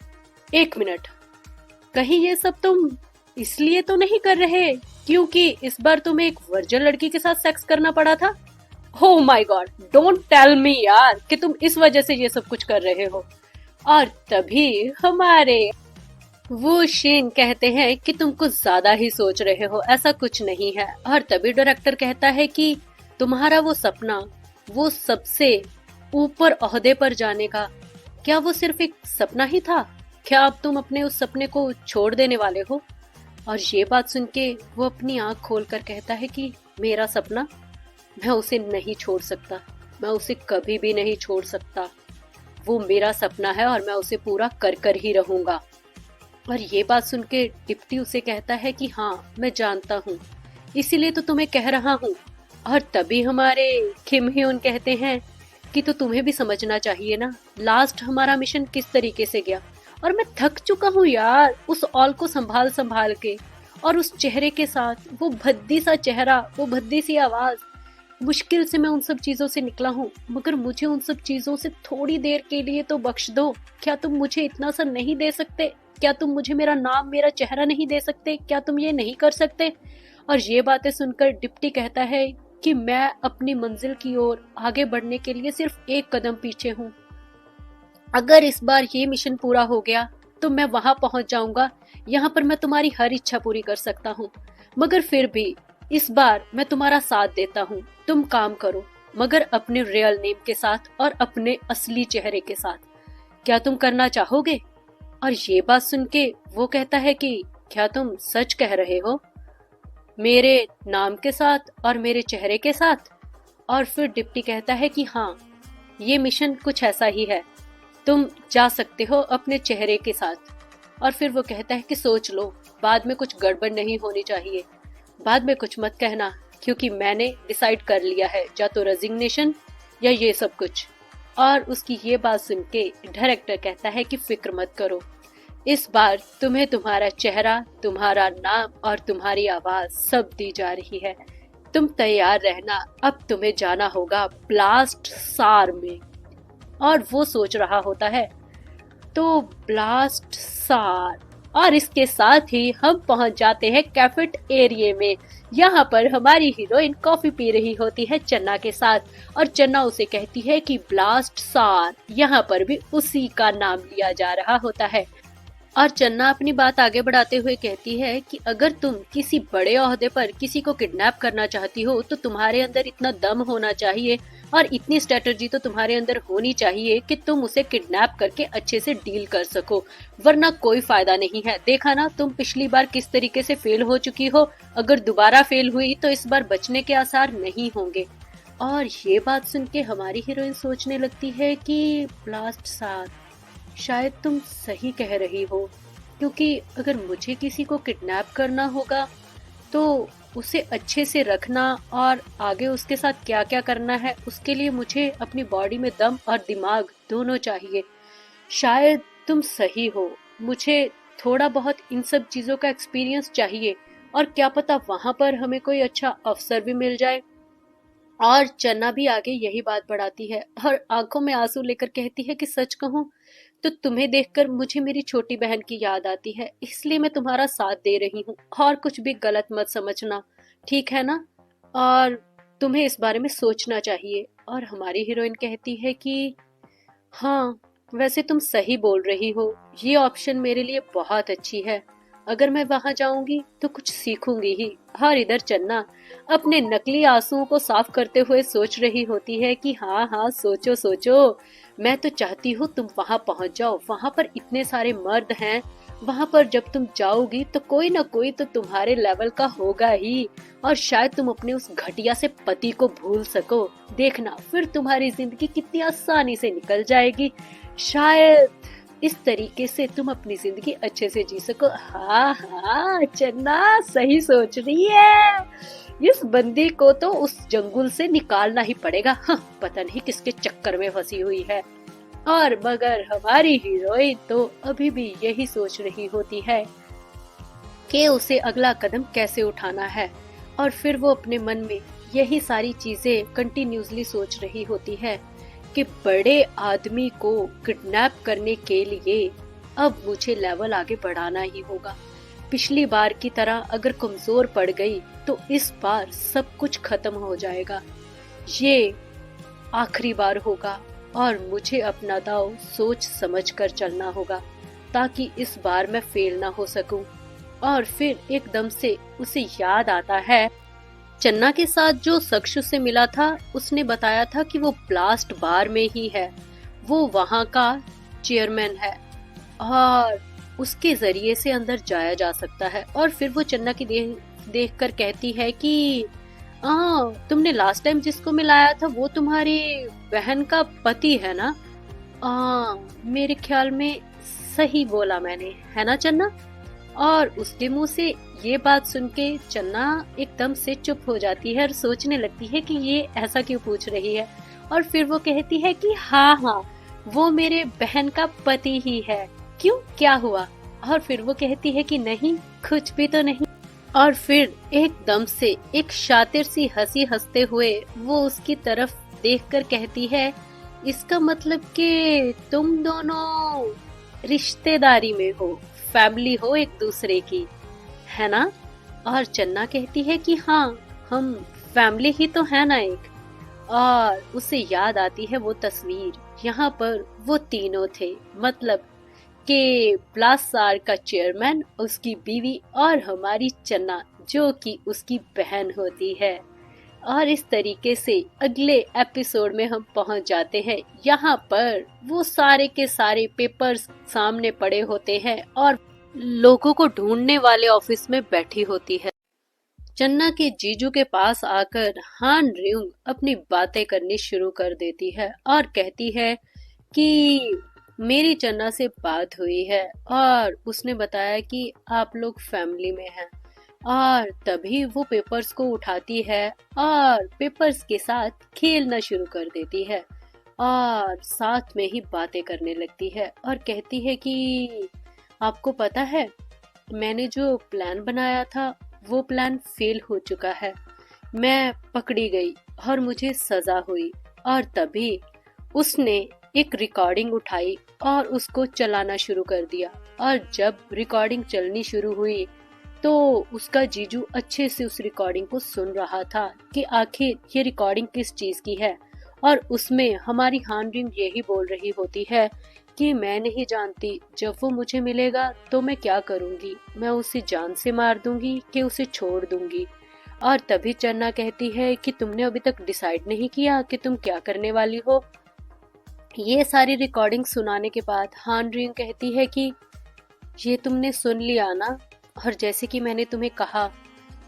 1 मिनट, कहीं ये सब तुम इसलिए तो नहीं कर रहे क्योंकि इस बार तुम्हें एक वर्जिन लड़की के साथ सेक्स करना पड़ा था? Oh my god, don't tell me यार कि तुम इस वजह से ये सब कुछ कर रहे हो। और तभी हमारे वो शेन कहते हैं कि तुम कुछ ज्यादा ही सोच रहे हो, ऐसा कुछ नहीं है। और तभी डायरेक्टर कहता है कि तुम्हारा वो सपना, वो सबसे ऊपर ओहदे पर जाने का, क्या वो सिर्फ एक सपना ही था? क्या अब तुम अपने उस सपने को छोड़ देने वाले हो? और ये बात सुन के वो अपनी आंख खोल कर कहता है कि मेरा सपना, मैं उसे नहीं छोड़ सकता, मैं उसे कभी भी नहीं छोड़ सकता। वो मेरा सपना है और मैं उसे पूरा कर कर ही रहूंगा। और ये बात सुन के डिप्टी उसे कहता है कि हाँ मैं जानता हूँ, इसीलिए तो तुम्हें कह रहा हूँ। और तभी हमारे किम ह्यून कहते हैं कि तो तुम्हें भी समझना चाहिए ना, लास्ट हमारा मिशन किस तरीके से गया। और मैं थक चुका हूँ यार उस ऑल को संभाल संभाल के, और उस चेहरे के साथ, वो भद्दी सा चेहरा, वो भद्दी सी आवाज। मुश्किल से मैं उन सब चीजों से निकला हूँ, मगर मुझे उन सब चीजों से थोड़ी देर के लिए तो बख्श दो। क्या तुम मुझे इतना सा नहीं दे सकते? क्या तुम मुझे मेरा नाम, मेरा चेहरा नहीं दे सकते? क्या तुम ये नहीं कर सकते? और ये बातें सुनकर डिप्टी कहता है कि मैं अपनी मंजिल की ओर आगे बढ़ने के लिए सिर्फ एक कदम पीछे हूँ। अगर इस बार ये मिशन पूरा हो गया तो मैं वहां पहुंच जाऊंगा, यहाँ पर मैं तुम्हारी हर इच्छा पूरी कर सकता हूँ। मगर फिर भी इस बार मैं तुम्हारा साथ देता हूँ, तुम काम करो, मगर अपने रियल नेम के साथ और अपने असली चेहरे के साथ। क्या तुम करना चाहोगे? और ये बात सुन के वो कहता है कि क्या तुम सच कह रहे हो, मेरे नाम के साथ और मेरे चेहरे के साथ? और फिर डिप्टी कहता है कि हाँ, ये मिशन कुछ ऐसा ही है, तुम जा सकते हो अपने चेहरे के साथ। और फिर वो कहता है कि सोच लो, बाद में कुछ गड़बड़ नहीं होनी चाहिए, बाद में कुछ मत कहना, क्योंकि मैंने डिसाइड कर लिया है, या तो रेजिग्नेशन या ये सब कुछ। और उसकी ये बात सुन के डायरेक्टर कहता है कि फिक्र मत करो, इस बार तुम्हें तुम्हारा चेहरा, तुम्हारा नाम और तुम्हारी आवाज सब दी जा रही है। तुम तैयार रहना, अब तुम्हें जाना होगा ब्लास्ट सार में। और वो सोच रहा होता है तो ब्लास्ट सार। और इसके साथ ही हम पहुंच जाते हैं कैफेट एरिया में। यहाँ पर हमारी हीरोइन कॉफी पी रही होती है चन्ना के साथ, और चन्ना उसे कहती है कि ब्लास्ट सार, यहाँ पर भी उसी का नाम लिया जा रहा होता है। और चन्ना अपनी बात आगे बढ़ाते हुए कहती है कि अगर तुम किसी बड़े ओहदे पर किसी को किडनैप करना चाहती हो तो तुम्हारे अंदर इतना दम होना चाहिए और इतनी स्ट्रेटजी तो तुम्हारे अंदर होनी चाहिए कि तुम उसे किडनैप करके अच्छे से डील कर सको, वरना कोई फायदा नहीं है। देखा ना तुम पिछली बार किस तरीके से फेल हो चुकी हो, अगर दोबारा फेल हुई तो इस बार बचने के आसार नहीं होंगे। और ये बात सुन के हमारी हीरोइन सोचने लगती है कि ब्लास्ट सार, शायद तुम सही कह रही हो, क्योंकि अगर मुझे किसी को किडनैप करना होगा तो उसे अच्छे से रखना और आगे उसके साथ क्या क्या करना है, उसके लिए मुझे अपनी बॉडी में दम और दिमाग दोनों चाहिए। शायद तुम सही हो, मुझे थोड़ा बहुत इन सब चीजों का एक्सपीरियंस चाहिए, और क्या पता वहां पर हमें कोई अच्छा अफसर भी मिल जाए। और चन्ना भी आगे यही बात बढ़ाती है और आंखों में आंसू लेकर कहती है कि सच कहूं तो तुम्हें देखकर मुझे मेरी छोटी बहन की याद आती है, इसलिए मैं तुम्हारा साथ दे रही हूँ, और कुछ भी गलत मत समझना, ठीक है ना? और तुम्हें इस बारे में सोचना चाहिए। और हमारी हीरोइन कहती है कि हाँ, वैसे तुम सही बोल रही हो, ये ऑप्शन मेरे लिए बहुत अच्छी है, अगर मैं वहां जाऊंगी तो कुछ सीखूंगी ही। और इधर चन्ना अपने नकली आंसुओं को साफ करते हुए सोच रही होती है कि हाँ हाँ, सोचो सोचो, मैं तो चाहती हूँ तुम वहां पहुंच जाओ, वहां पर इतने सारे मर्द हैं, वहां पर जब तुम जाओगी तो कोई ना कोई तो तुम्हारे लेवल का होगा ही, और शायद तुम अपने उस घटिया से पति को भूल सको। देखना फिर तुम्हारी जिंदगी कितनी आसानी से निकल जाएगी, शायद इस तरीके से तुम अपनी जिंदगी अच्छे से जी सको। हाँ हाँ, चन्ना सही सोच रही है, इस बंदी को तो उस जंगल से निकालना ही पड़ेगा। हाँ, पता नहीं किसके चक्कर में फंसी हुई है। और मगर हमारी हीरोइन तो अभी भी यही सोच रही होती है कि उसे अगला कदम कैसे उठाना है, और फिर वो अपने मन में यही सारी चीजें कंटिन्यूसली सोच रही होती है कि बड़े आदमी को किडनैप करने के लिए अब मुझे लेवल आगे बढ़ाना ही होगा। पिछली बार की तरह अगर कमजोर पड़ गई तो इस बार सब कुछ खत्म हो जाएगा। ये आखिरी बार होगा और मुझे अपना दांव सोच समझ कर चलना होगा ताकि इस बार मैं फेल ना हो सकूं। और फिर एकदम से उसे याद आता है, चन्ना के साथ जो शख्स उसे मिला था उसने बताया था कि वो ब्लास्ट बार में ही है, वो वहाँ का चेयरमैन है और उसके जरिए से अंदर जाया जा सकता है। और फिर वो चन्ना की देख कर कहती है कि तुमने लास्ट टाइम जिसको मिलाया था वो तुम्हारी बहन का पति है ना? मेरे ख्याल में सही बोला मैंने, है ना चन्ना? और उसके मुंह से ये बात सुन के चन्ना एकदम से चुप हो जाती है और सोचने लगती है कि ये ऐसा क्यों पूछ रही है। और फिर वो कहती है कि हाँ, वो मेरे बहन का पति ही है। क्यों, क्या हुआ? और फिर वो कहती है कि नहीं, कुछ भी तो नहीं। और फिर एकदम से एक शातिर सी हंसी हंसते हुए वो उसकी तरफ देखकर कहती है, इसका मतलब कि तुम दोनों रिश्तेदारी में हो, फैमिली हो एक दूसरे की, है ना? और चन्ना कहती है कि हाँ, हम फैमिली ही तो है ना एक। और उसे याद आती है वो तस्वीर, यहाँ पर वो तीनों थे, मतलब कि ब्लास्टार का चेयरमैन, उसकी बीवी और हमारी चन्ना जो कि उसकी बहन होती है। और इस तरीके से अगले एपिसोड में हम पहुंच जाते हैं। यहाँ पर वो सारे के सारे पेपर्स सामने पड़े होते हैं और लोगों को ढूंढने वाले ऑफिस में बैठी होती है। चन्ना के जीजू के पास आकर हान रियुंग अपनी बातें करनी शुरू कर देती है और कहती है कि मेरी चन्ना से बात हुई है और उसने बताया कि आप लोग फैमिली में हैं। और तभी वो पेपर्स को उठाती है और पेपर्स के साथ खेलना शुरू कर देती है और साथ में ही बातें करने लगती है और कहती है कि आपको पता है, मैंने जो प्लान बनाया था वो प्लान फेल हो चुका है। मैं पकड़ी गई और मुझे सजा हुई। और तभी उसने एक रिकॉर्डिंग उठाई और उसको चलाना शुरू कर दिया। और जब रिकॉर्डिंग चलनी शुरू हुई तो उसका जीजू अच्छे से उस रिकॉर्डिंग को सुन रहा था कि आखिर ये रिकॉर्डिंग किस चीज की है। और उसमें हमारी हान रियुंग यही बोल रही होती है कि मैं नहीं जानती, जब वो मुझे मिलेगा तो मैं क्या करूंगी, मैं उसे जान से मार दूंगी कि उसे छोड़ दूंगी। और तभी चन्ना कहती है कि तुमने अभी तक डिसाइड नहीं किया कि तुम क्या करने वाली हो। ये सारी रिकॉर्डिंग सुनाने के बाद हान रियुंग कहती है कि ये तुमने सुन लिया ना, और जैसे कि मैंने तुम्हें कहा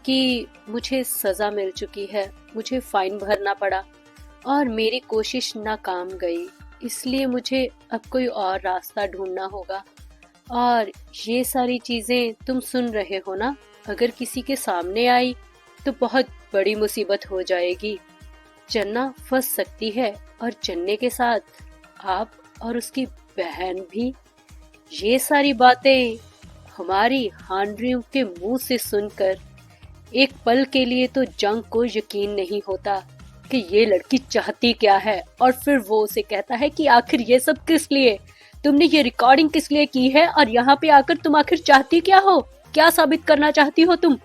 कि मुझे सजा मिल चुकी है, मुझे फाइन भरना पड़ा और मेरी कोशिश नाकाम गई, इसलिए मुझे अब कोई और रास्ता ढूंढना होगा। और ये सारी चीजें तुम सुन रहे हो ना, अगर किसी के सामने आई तो बहुत बड़ी मुसीबत हो जाएगी, चन्ना फंस सकती है और चन्ने के साथ आप और उसकी बहन भी। ये सारी बातें हमारी हान रियुंग के मुंह से सुनकर एक पल के लिए तो जंग को यकीन नहीं होता कि ये लड़की चाहती क्या है। और फिर वो उसे कहता है कि आखिर ये सब किस लिए, तुमने ये रिकॉर्डिंग किस लिए की है और यहाँ पे आकर तुम आखिर चाहती क्या हो, क्या साबित करना चाहती हो तुम?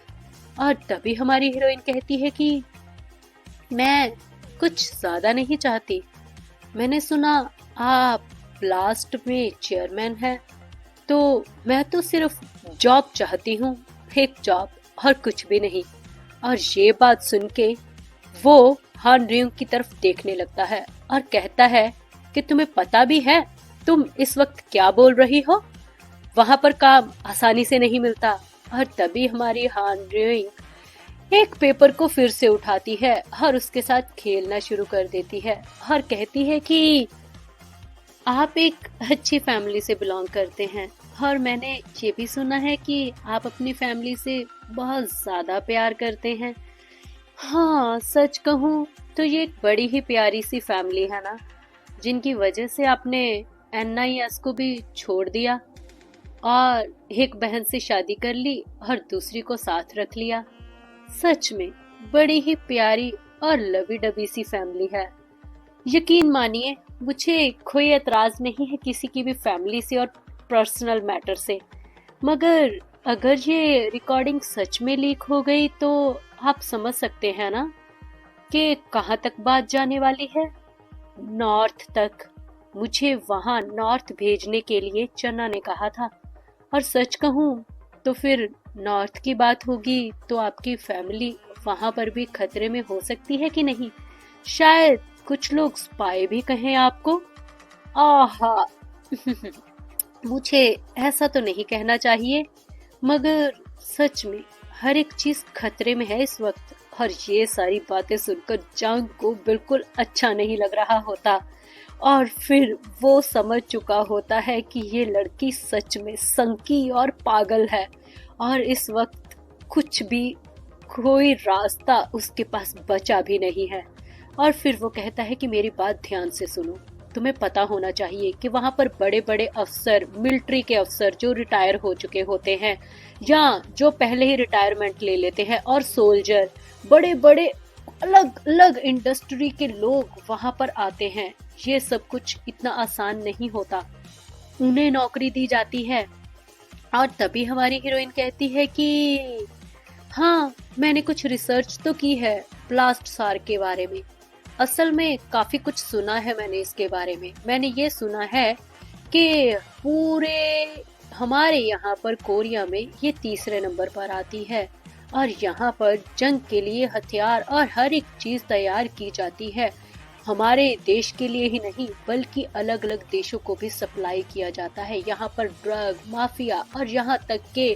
और तभी हमारी हीरोइन कहती है कि मैं कुछ ज्यादा नहीं चाहती, मैंने सुना आप ब्लास्ट में चेयरमैन हैं, तो मैं तो सिर्फ जॉब चाहती हूँ, एक जॉब और कुछ भी नहीं। और ये बात सुन के वो हान रियुंग की तरफ देखने लगता है और कहता है कि तुम्हें पता भी है तुम इस वक्त क्या बोल रही हो, वहां पर काम आसानी से नहीं मिलता। और तभी हमारी हान रियुंग एक पेपर को फिर से उठाती है और उसके साथ खेलना शुरू कर देती है और कहती है कि आप एक अच्छी फैमिली से बिलोंग करते हैं और मैंने ये भी सुना है कि आप अपनी फैमिली से बहुत ज्यादा प्यार करते हैं। हाँ, सच कहूँ तो ये एक बड़ी ही प्यारी सी फैमिली है ना, जिनकी वजह से आपने NIS को भी छोड़ दिया और एक बहन से शादी कर ली और दूसरी को साथ रख लिया। सच में बड़ी ही प्यारी और लवी डबी सी फैमिली है। यकीन मानिए, मुझे कोई एतराज नहीं है किसी की भी फैमिली से और पर्सनल मैटर से, मगर अगर ये रिकॉर्डिंग सच में लीक हो गई तो आप समझ सकते हैं ना कि कहाँ तक बात जाने वाली है। नॉर्थ तक। मुझे वहां नॉर्थ भेजने के लिए चन्ना ने कहा था। और सच कहूं तो फिर नॉर्थ की बात होगी तो आपकी फैमिली वहां पर भी खतरे में हो सकती है कि नहीं? शायद कुछ लोग स्पाई भी कहें आपको। आहा मुझे ऐसा तो नहीं कहना चाहिए, मगर सच में हर एक चीज खतरे में है इस वक्त। और ये सारी बातें सुनकर जांग को बिल्कुल अच्छा नहीं लग रहा होता। और फिर वो समझ चुका होता है कि ये लड़की सच में संकी और पागल है, और इस वक्त कुछ भी, कोई रास्ता उसके पास बचा भी नहीं है। और फिर वो कहता है कि मेरी बात ध्यान से सुनो। तुम्हें पता होना चाहिए कि वहां पर बड़े बड़े अफसर, मिलिट्री के अफसर जो रिटायर हो चुके होते हैं या जो पहले ही रिटायरमेंट ले लेते हैं, और सोल्जर, बड़े बड़े अलग अलग इंडस्ट्री के लोग वहां पर आते हैं। ये सब कुछ इतना आसान नहीं होता। उन्हें नौकरी दी जाती है। और तभी हमारी हीरोइन कहती है कि हाँ, मैंने कुछ रिसर्च तो की है ब्लास्ट सार के बारे में। असल में काफी कुछ सुना है मैंने इसके बारे में। मैंने ये सुना है कि पूरे हमारे यहाँ पर कोरिया में ये तीसरे नंबर पर आती है, और यहाँ पर जंग के लिए हथियार और हर एक चीज तैयार की जाती है। हमारे देश के लिए ही नहीं बल्कि अलग अलग देशों को भी सप्लाई किया जाता है। यहाँ पर ड्रग माफिया और यहाँ तक के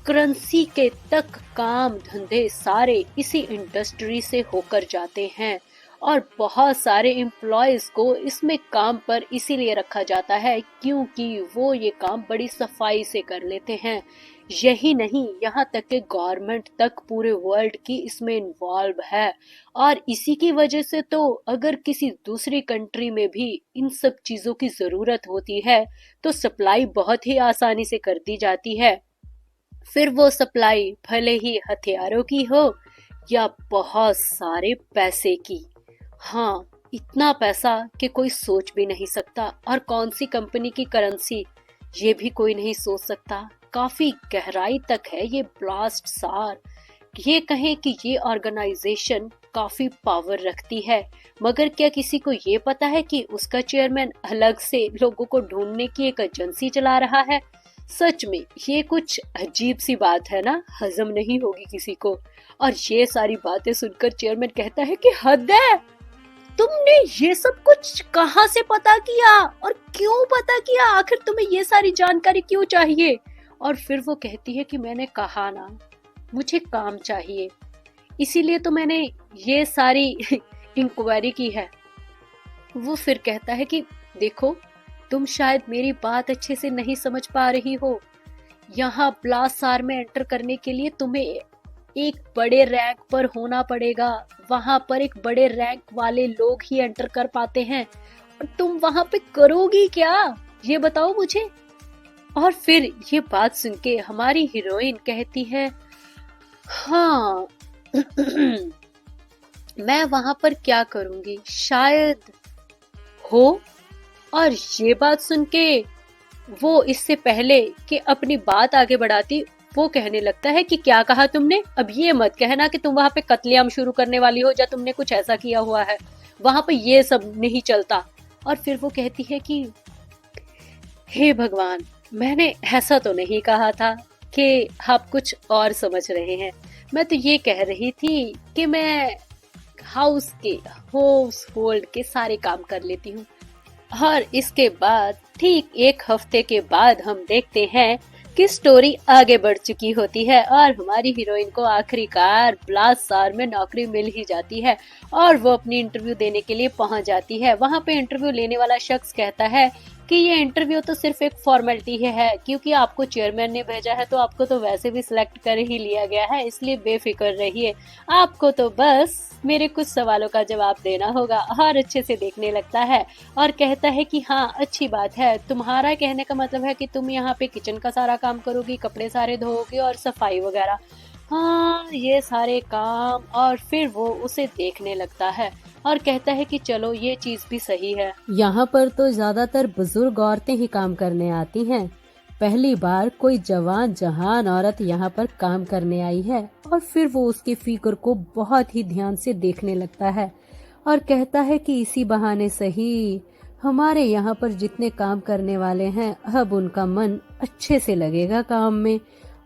करेंसी के तक काम धंधे सारे इसी इंडस्ट्री से होकर जाते हैं। और बहुत सारे एम्प्लॉयज को इसमें काम पर इसीलिए रखा जाता है क्योंकि वो ये काम बड़ी सफाई से कर लेते हैं। यही नहीं, यहाँ तक कि गवर्नमेंट तक पूरे वर्ल्ड की इसमें इन्वॉल्व है। और इसी की वजह से तो अगर किसी दूसरी कंट्री में भी इन सब चीजों की जरूरत होती है तो सप्लाई बहुत ही आसानी से कर दी जाती है। फिर वो सप्लाई भले ही हथियारों की हो या बहुत सारे पैसे की। हाँ, इतना पैसा कि कोई सोच भी नहीं सकता। और कौन सी कंपनी की करेंसी, ये भी कोई नहीं सोच सकता। काफी गहराई तक है ये ब्लास्ट सार। ये कहें कि ये ऑर्गेनाइजेशन काफी पावर रखती है, मगर क्या किसी को ये पता है कि उसका चेयरमैन अलग से लोगों को ढूंढने की एक एजेंसी चला रहा है? सच में ये कुछ अजीब सी बात है ना, हजम नहीं होगी किसी को। और ये सारी बातें सुनकर चेयरमैन कहता है कि हद है, तुमने ये सब कुछ कहाँ से पता किया और क्यों पता किया? आखिर तुम्हें ये सारी जानकारी क्यों चाहिए? और फिर वो कहती है कि मैंने कहा ना, मुझे काम चाहिए, इसीलिए तो मैंने ये सारी इंक्वायरी की है। वो फिर कहता है कि देखो, तुम शायद मेरी बात अच्छे से नहीं समझ पा रही हो। यहाँ ब्लास्ट सार में एंटर करने के लिए तुम्हें एक बड़े रैंक पर होना पड़ेगा। वहां पर एक बड़े रैंक वाले लोग ही एंटर कर पाते हैं। और तुम वहां पे करोगी क्या, ये बताओ मुझे। और फिर ये बात सुन के हमारी हीरोइन कहती है हाँ मैं वहां पर क्या करूंगी, शायद हो। और ये बात सुन के वो इससे पहले कि अपनी बात आगे बढ़ाती, वो कहने लगता है कि क्या कहा तुमने? अब ये मत कहना कि तुम वहां पे कत्लेआम शुरू करने वाली हो या तुमने कुछ ऐसा किया हुआ है। वहां पे ये सब नहीं चलता। और फिर वो कहती है कि हे भगवान, मैंने ऐसा तो नहीं कहा था कि आप कुछ और समझ रहे हैं। मैं तो ये कह रही थी कि मैं हाउस होल्ड के सारे काम कर लेती हूँ। और इसके बाद ठीक एक हफ्ते के बाद हम देखते हैं कि स्टोरी आगे बढ़ चुकी होती है और हमारी हीरोइन को आखिरकार ब्लास्ट सार में नौकरी मिल ही जाती है और वो अपनी इंटरव्यू देने के लिए पहुंच जाती है। वहां पे इंटरव्यू लेने वाला शख्स कहता है कि ये इंटरव्यू तो सिर्फ एक फॉर्मेलिटी है क्योंकि आपको चेयरमैन ने भेजा है तो आपको तो वैसे भी सिलेक्ट कर ही लिया गया है, इसलिए बेफिक्र रहिए, आपको तो बस मेरे कुछ सवालों का जवाब देना होगा। और अच्छे से देखने लगता है और कहता है कि हाँ अच्छी बात है, तुम्हारा कहने का मतलब है कि तुम यहाँ पे किचन का सारा काम करोगी, कपड़े सारे धोओगी और सफाई वगैरह, हाँ ये सारे काम। और फिर वो उसे देखने लगता है और कहता है कि चलो ये चीज भी सही है। यहाँ पर तो ज्यादातर बुजुर्ग औरतें ही काम करने आती हैं, पहली बार कोई जवान जहान औरत यहाँ पर काम करने आई है। और फिर वो उसके फिगर को बहुत ही ध्यान से देखने लगता है और कहता है कि इसी बहाने सही हमारे यहाँ पर जितने काम करने वाले हैं अब उनका मन अच्छे से लगेगा काम में।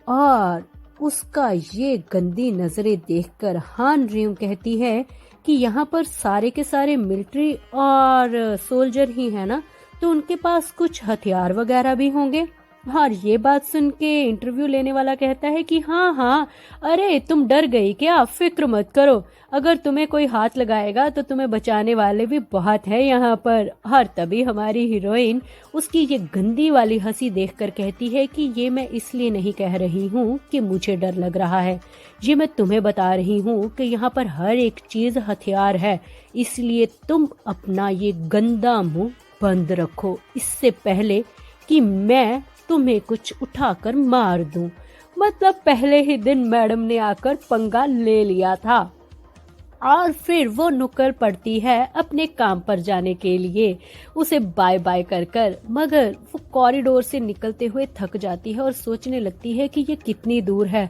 और उसका ये गंदी नजरें देखकर हान रियूं कहती है कि यहाँ पर सारे के सारे मिलिट्री और सोल्जर ही है ना, तो उनके पास कुछ हथियार वगैरह भी होंगे। और ये बात सुन के इंटरव्यू लेने वाला कहता है कि हाँ हाँ, अरे तुम डर गई क्या, फिक्र मत करो, अगर तुम्हें कोई हाथ लगाएगा तो तुम्हें बचाने वाले भी बहुत है यहाँ पर। और तभी हमारी हीरोइन उसकी ये गंदी वाली हंसी देखकर कहती है कि ये मैं इसलिए नहीं कह रही हूँ कि मुझे डर लग रहा है, ये मैं तुम्हें बता रही हूँ कि यहाँ पर हर एक चीज हथियार है, इसलिए तुम अपना ये गंदा मुंह बंद रखो, इससे पहले कि मैं तुम्हें कुछ उठाकर मार दूं। मतलब पहले ही दिन मैडम ने आकर पंगा ले लिया था। और फिर वो नुक्कड़ पड़ती है अपने काम पर जाने के लिए, उसे बाय बाय कर कर, मगर वो कॉरिडोर से निकलते हुए थक जाती है और सोचने लगती है कि ये कितनी दूर है।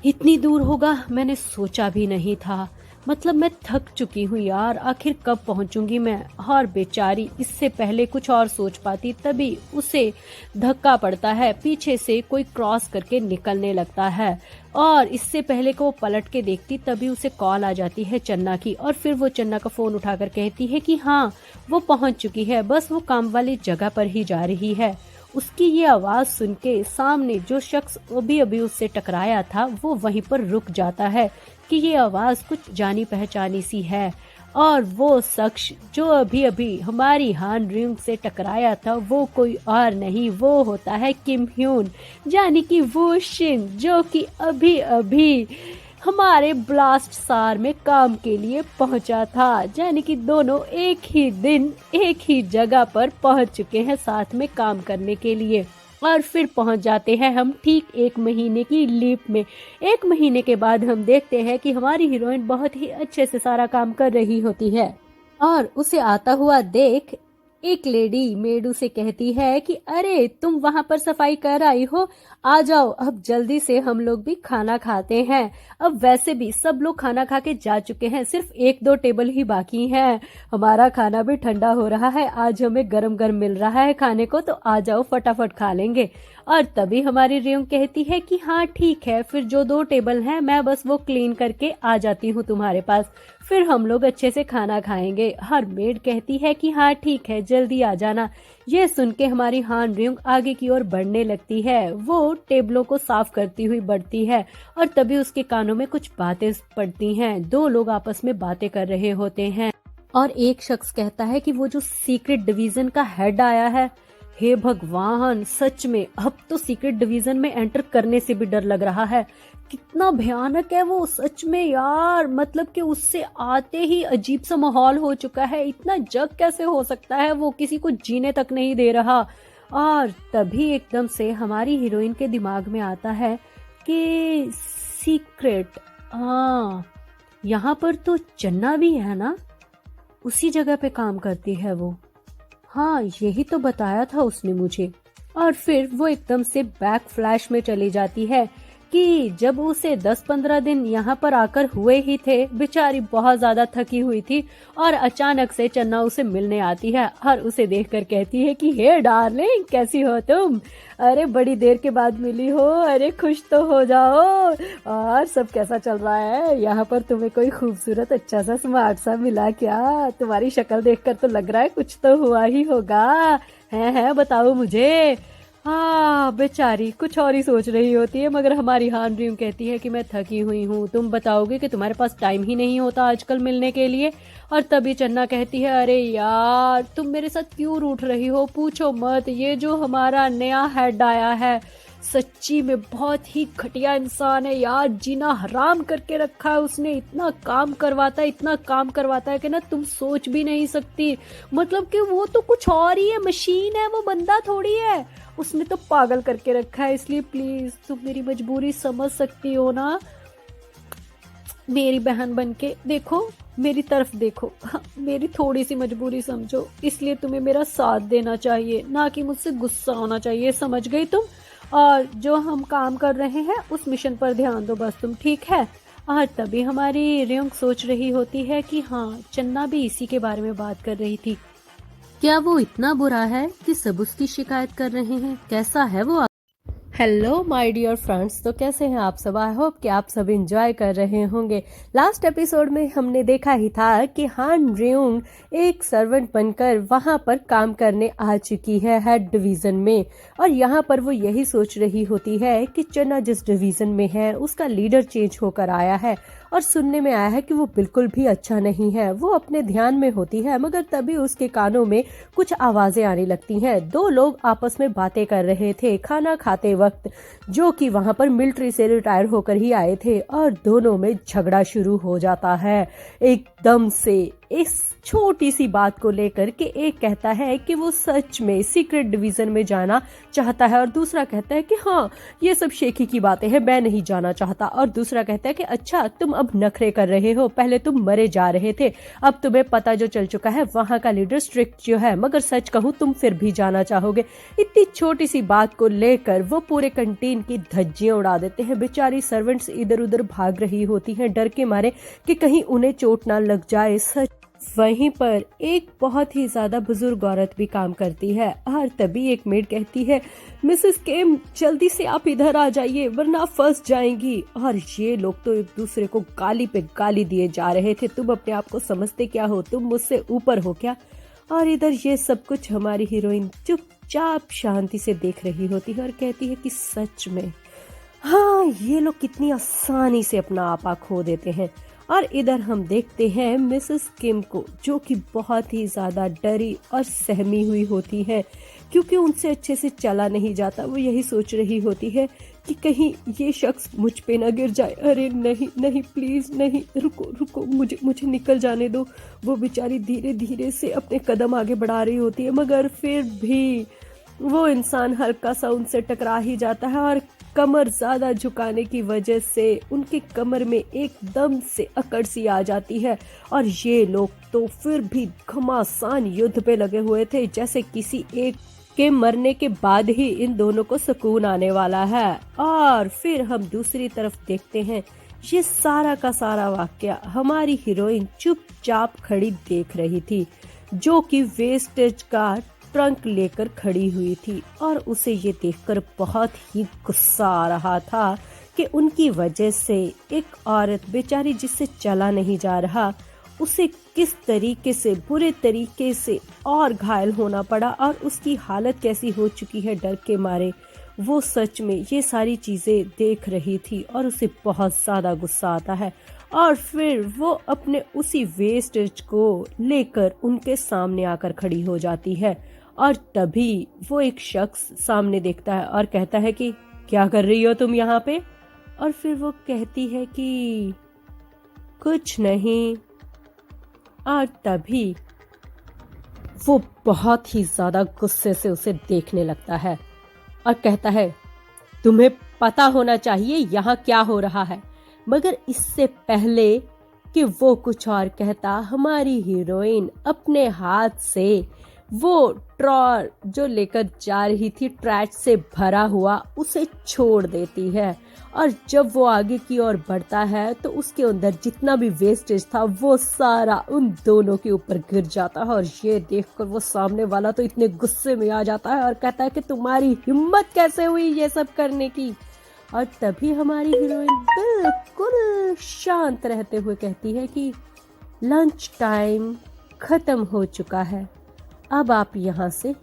इतनी दूर होगा मैंने सोचा भी नहीं था, मतलब मैं थक चुकी हूँ यार, आखिर कब पहुंचूंगी मैं। और बेचारी इससे पहले कुछ और सोच पाती तभी उसे धक्का पड़ता है, पीछे से कोई क्रॉस करके निकलने लगता है। और इससे पहले को वो पलट के देखती तभी उसे कॉल आ जाती है चन्ना की। और फिर वो चन्ना का फोन उठाकर कहती है कि हाँ वो पहुंच चुकी है, बस वो काम वाली जगह पर ही जा रही है। उसकी ये आवाज सुन के सामने जो शख्स अभी अभी उससे टकराया था वो वहीं पर रुक जाता है कि ये आवाज कुछ जानी पहचानी सी है। और वो शख्स जो अभी अभी हमारी हान रियूंग से टकराया था वो कोई और नहीं, वो होता है किम ह्यून, यानी कि वो शिन, जो कि अभी अभी हमारे ब्लास्ट सार में काम के लिए पहुंचा था। यानी कि दोनों एक ही दिन एक ही जगह पर पहुंच चुके हैं साथ में काम करने के लिए। और फिर पहुंच जाते हैं हम ठीक 1 महीने की लीप में। 1 महीने के बाद हम देखते हैं कि हमारी हीरोइन बहुत ही अच्छे से सारा काम कर रही होती है और उसे आता हुआ देख एक लेडी मेड उसे कहती है कि अरे तुम वहां पर सफाई कर आई हो, आ जाओ अब जल्दी से हम लोग भी खाना खाते हैं। अब वैसे भी सब लोग खाना खा के जा चुके हैं, सिर्फ 1-2 टेबल ही बाकी हैं। हमारा खाना भी ठंडा हो रहा है, आज हमें गरम गरम मिल रहा है खाने को, तो आ जाओ फटाफट खा लेंगे। और तभी हमारी रियोंग कहती है कि हाँ ठीक है, फिर जो 2 टेबल हैं मैं बस वो क्लीन करके आ जाती हूँ तुम्हारे पास, फिर हम लोग अच्छे से खाना खाएंगे। हर मेड कहती है कि हाँ ठीक है जल्दी आ जाना। ये सुन के हमारी हान रियोंग आगे की ओर बढ़ने लगती है, वो टेबलों को साफ करती हुई बढ़ती है और तभी उसके कानों में कुछ बातें पड़ती हैं। 2 लोग आपस में बातें कर रहे होते हैं और एक शख्स कहता है कि वो जो सीक्रेट डिवीजन का हेड आया है, हे भगवान सच में अब तो सीक्रेट डिवीजन में एंटर करने से भी डर लग रहा है। कितना भयानक है वो सच में यार, मतलब कि उससे आते ही अजीब सा माहौल हो चुका है। इतना जग कैसे हो सकता है, वो किसी को जीने तक नहीं दे रहा। और तभी एकदम से हमारी हीरोइन के दिमाग में आता है कि सीक्रेट, हाँ यहाँ पर तो चन्ना भी है ना, उसी जगह पे काम करती है वो, हाँ यही तो बताया था उसने मुझे। और फिर वो एकदम से बैक फ्लैश में चली जाती है कि जब उसे 10-15 दिन यहाँ पर आकर हुए ही थे, बेचारी बहुत ज्यादा थकी हुई थी और अचानक से चन्ना उसे मिलने आती है और उसे देखकर कहती है कि हे डार्लिंग कैसी हो तुम, अरे बड़ी देर के बाद मिली हो, अरे खुश तो हो जाओ, और सब कैसा चल रहा है यहाँ पर, तुम्हें कोई खूबसूरत अच्छा सा स्मार्ट सा मिला क्या, तुम्हारी शक्ल देखकर तो लग रहा है कुछ तो हुआ ही होगा, है बताओ मुझे। हाँ बेचारी कुछ और ही सोच रही होती है, मगर हमारी हान रियूं कहती है कि मैं थकी हुई हूँ, तुम बताओगे कि तुम्हारे पास टाइम ही नहीं होता आजकल मिलने के लिए। और तभी चन्ना कहती है अरे यार तुम मेरे साथ क्यों रूठ रही हो, पूछो मत, ये जो हमारा नया हेड आया है सच्ची में बहुत ही घटिया इंसान है यार, जीना हराम करके रखा है उसने, इतना काम करवाता है कि ना तुम सोच भी नहीं सकती। मतलब कि वो तो कुछ और ही है, मशीन है, वो बंदा थोड़ी है, उसने तो पागल करके रखा है। इसलिए प्लीज तुम मेरी मजबूरी समझ सकती हो ना। मेरी बहन बनके देखो, मेरी तरफ देखो, हाँ, मेरी थोड़ी सी मजबूरी समझो, इसलिए तुम्हें मेरा साथ देना चाहिए, ना कि मुझसे गुस्सा होना चाहिए, समझ गई तुम? और जो हम काम कर रहे हैं उस मिशन पर ध्यान दो बस तुम, ठीक है? और तभी हमारी रियोंग सोच रही होती है कि हाँ, चन्ना भी इसी के बारे में बात कर रही थी। क्या वो इतना बुरा है कि सब उसकी शिकायत कर रहे हैं? कैसा है वो? हेलो माय डियर फ्रेंड्स, तो कैसे हैं आप सब? आई होप कि आप सब एंजॉय कर रहे होंगे। लास्ट एपिसोड में हमने देखा ही था कि हान रियोंग एक सर्वेंट बनकर वहां पर काम करने आ चुकी है हेड डिवीजन में, और यहाँ पर वो यही सोच रही होती है कि चन्ना जिस डिवीजन में है उसका लीडर चेंज होकर आया है, और सुनने में आया है कि वो बिल्कुल भी अच्छा नहीं है। वो अपने ध्यान में होती है, मगर तभी उसके कानों में कुछ आवाजें आने लगती हैं। दो लोग आपस में बातें कर रहे थे खाना खाते वक्त, जो कि वहां पर मिलिट्री से रिटायर होकर ही आए थे, और दोनों में झगड़ा शुरू हो जाता है एकदम से इस छोटी सी बात को लेकर के। एक कहता है कि वो सच में सीक्रेट डिवीजन में जाना चाहता है, और दूसरा कहता है कि हाँ, ये सब शेखी की बातें हैं, मैं नहीं जाना चाहता। और दूसरा कहता है कि अच्छा, तुम अब नखरे कर रहे हो, पहले तुम मरे जा रहे थे, अब तुम्हें पता जो चल चुका है, वहां का लीडर स्ट्रिक्ट जो है, मगर सच कहूं तुम फिर भी जाना चाहोगे। इतनी छोटी सी बात को लेकर वो पूरे कंटीन की धज्जियां उड़ा देते हैं। बेचारी सर्वेंट्स इधर उधर भाग रही होती हैं डर के मारे कि कहीं उन्हें चोट ना लग जाए। सच वहीं पर एक बहुत ही ज्यादा बुजुर्ग औरत भी काम करती है, और तभी एक मेड कहती है, मिसेस केम, जल्दी से आप इधर आ जाइए वरना फंस जाएंगी। और ये लोग तो एक दूसरे को गाली पे गाली दिए जा रहे थे। तुम अपने आप को समझते क्या हो? तुम मुझसे ऊपर हो क्या? और इधर ये सब कुछ हमारी हीरोइन चुपचाप शांति से देख रही होती है और कहती है कि सच में हाँ, ये लोग कितनी आसानी से अपना आपा खो देते हैं। और इधर हम देखते हैं मिसेस किम को, जो कि बहुत ही ज्यादा डरी और सहमी हुई होती है, क्योंकि उनसे अच्छे से चला नहीं जाता। वो यही सोच रही होती है कि कहीं ये शख्स मुझ पे ना गिर जाए। अरे नहीं नहीं, प्लीज नहीं, रुको रुको, मुझे निकल जाने दो। वो बेचारी धीरे धीरे से अपने कदम आगे बढ़ा रही होती है, मगर फिर भी वो इंसान हल्का सा उनसे टकरा ही जाता है, और कमर ज्यादा झुकाने की वजह से उनके कमर में एकदम से अकड़ सी आ जाती है। और ये लोग तो फिर भी घमासान युद्ध पे लगे हुए थे, जैसे किसी एक के मरने के बाद ही इन दोनों को सुकून आने वाला है। और फिर हम दूसरी तरफ देखते हैं, ये सारा का सारा वाकया हमारी हीरोइन चुपचाप खड़ी देख रही थी, जो कि वेस्टेज का ट्रंक लेकर खड़ी हुई थी, और उसे ये देखकर बहुत ही गुस्सा आ रहा था कि उनकी वजह से एक औरत बेचारी जिससे चला नहीं जा रहा, उसे किस तरीके से बुरे तरीके से और घायल होना पड़ा, और उसकी हालत कैसी हो चुकी है डर के मारे। वो सच में ये सारी चीजें देख रही थी और उसे बहुत ज्यादा गुस्सा आता है, और फिर वो अपने उसी वेस्टेज को लेकर उनके सामने आकर खड़ी हो जाती है। और तभी वो एक शख्स सामने देखता है और कहता है कि क्या कर रही हो तुम यहाँ पे? और फिर वो कहती है कि कुछ नहीं। और तभी वो बहुत ही ज्यादा गुस्से से उसे देखने लगता है और कहता है, तुम्हें पता होना चाहिए यहाँ क्या हो रहा है। मगर इससे पहले कि वो कुछ और कहता, हमारी हीरोइन अपने हाथ से वो ट्रॉर जो लेकर जा रही थी ट्रैश से भरा हुआ, उसे छोड़ देती है। और जब वो आगे की ओर बढ़ता है तो उसके अंदर जितना भी वेस्टेज था वो सारा उन दोनों के ऊपर गिर जाता है। और ये देखकर वो सामने वाला तो इतने गुस्से में आ जाता है और कहता है कि तुम्हारी हिम्मत कैसे हुई ये सब करने की। और तभी हमारी हीरोइन बिल्कुल शांत रहते हुए कहती है कि लंच टाइम खत्म हो चुका है, अब आप यहाँ से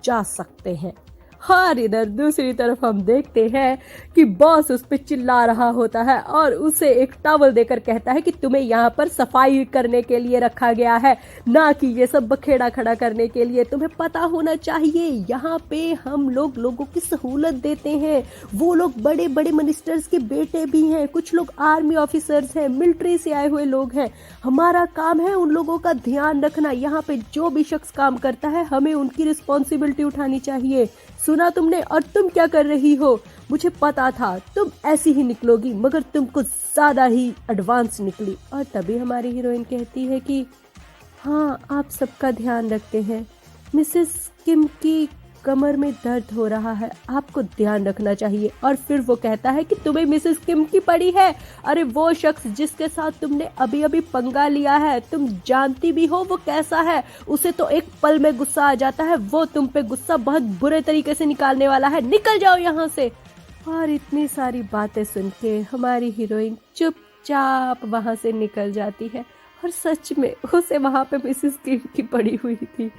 जा सकते हैं। और इधर दूसरी तरफ हम देखते हैं कि बॉस उस पे चिल्ला रहा होता है और उसे एक टॉवल देकर कहता है कि तुम्हें यहाँ पर सफाई करने के लिए रखा गया है, ना कि ये सब बखेड़ा खड़ा करने के लिए। तुम्हें पता होना चाहिए यहाँ पे हम लोग लोगों की सहूलत देते हैं। वो लोग बड़े बड़े मिनिस्टर्स के बेटे भी हैं, कुछ लोग आर्मी ऑफिसर्स हैं, मिलिट्री से आए हुए लोग हैं। हमारा काम है उन लोगों का ध्यान रखना। यहाँ पे जो भी शख्स काम करता है हमें उनकी रिस्पॉन्सिबिलिटी उठानी चाहिए। सुना तुमने? और तुम क्या कर रही हो? मुझे पता था तुम ऐसी ही निकलोगी, मगर तुमको ज़्यादा ही एडवांस निकली। और तभी हमारी हीरोइन कहती है कि हाँ, आप सबका ध्यान रखते हैं, मिसेस किम की कमर में दर्द हो रहा है, आपको ध्यान रखना चाहिए। और फिर वो कहता है कि तुम्हें मिसेस किम की पड़ी है? अरे वो शख्स जिसके साथ तुमने अभी अभी पंगा लिया है, तुम जानती भी हो वो कैसा है, उसे तो एक पल में गुस्सा आ जाता है, वो तुम पे गुस्सा बहुत बुरे तरीके से निकालने वाला है, निकल जाओ यहाँ से। और इतनी सारी बातें सुन के हमारी हीरोइन चुपचाप वहां से निकल जाती है। और सच में उसे वहां पे मिसेस किम की पड़ी हुई थी,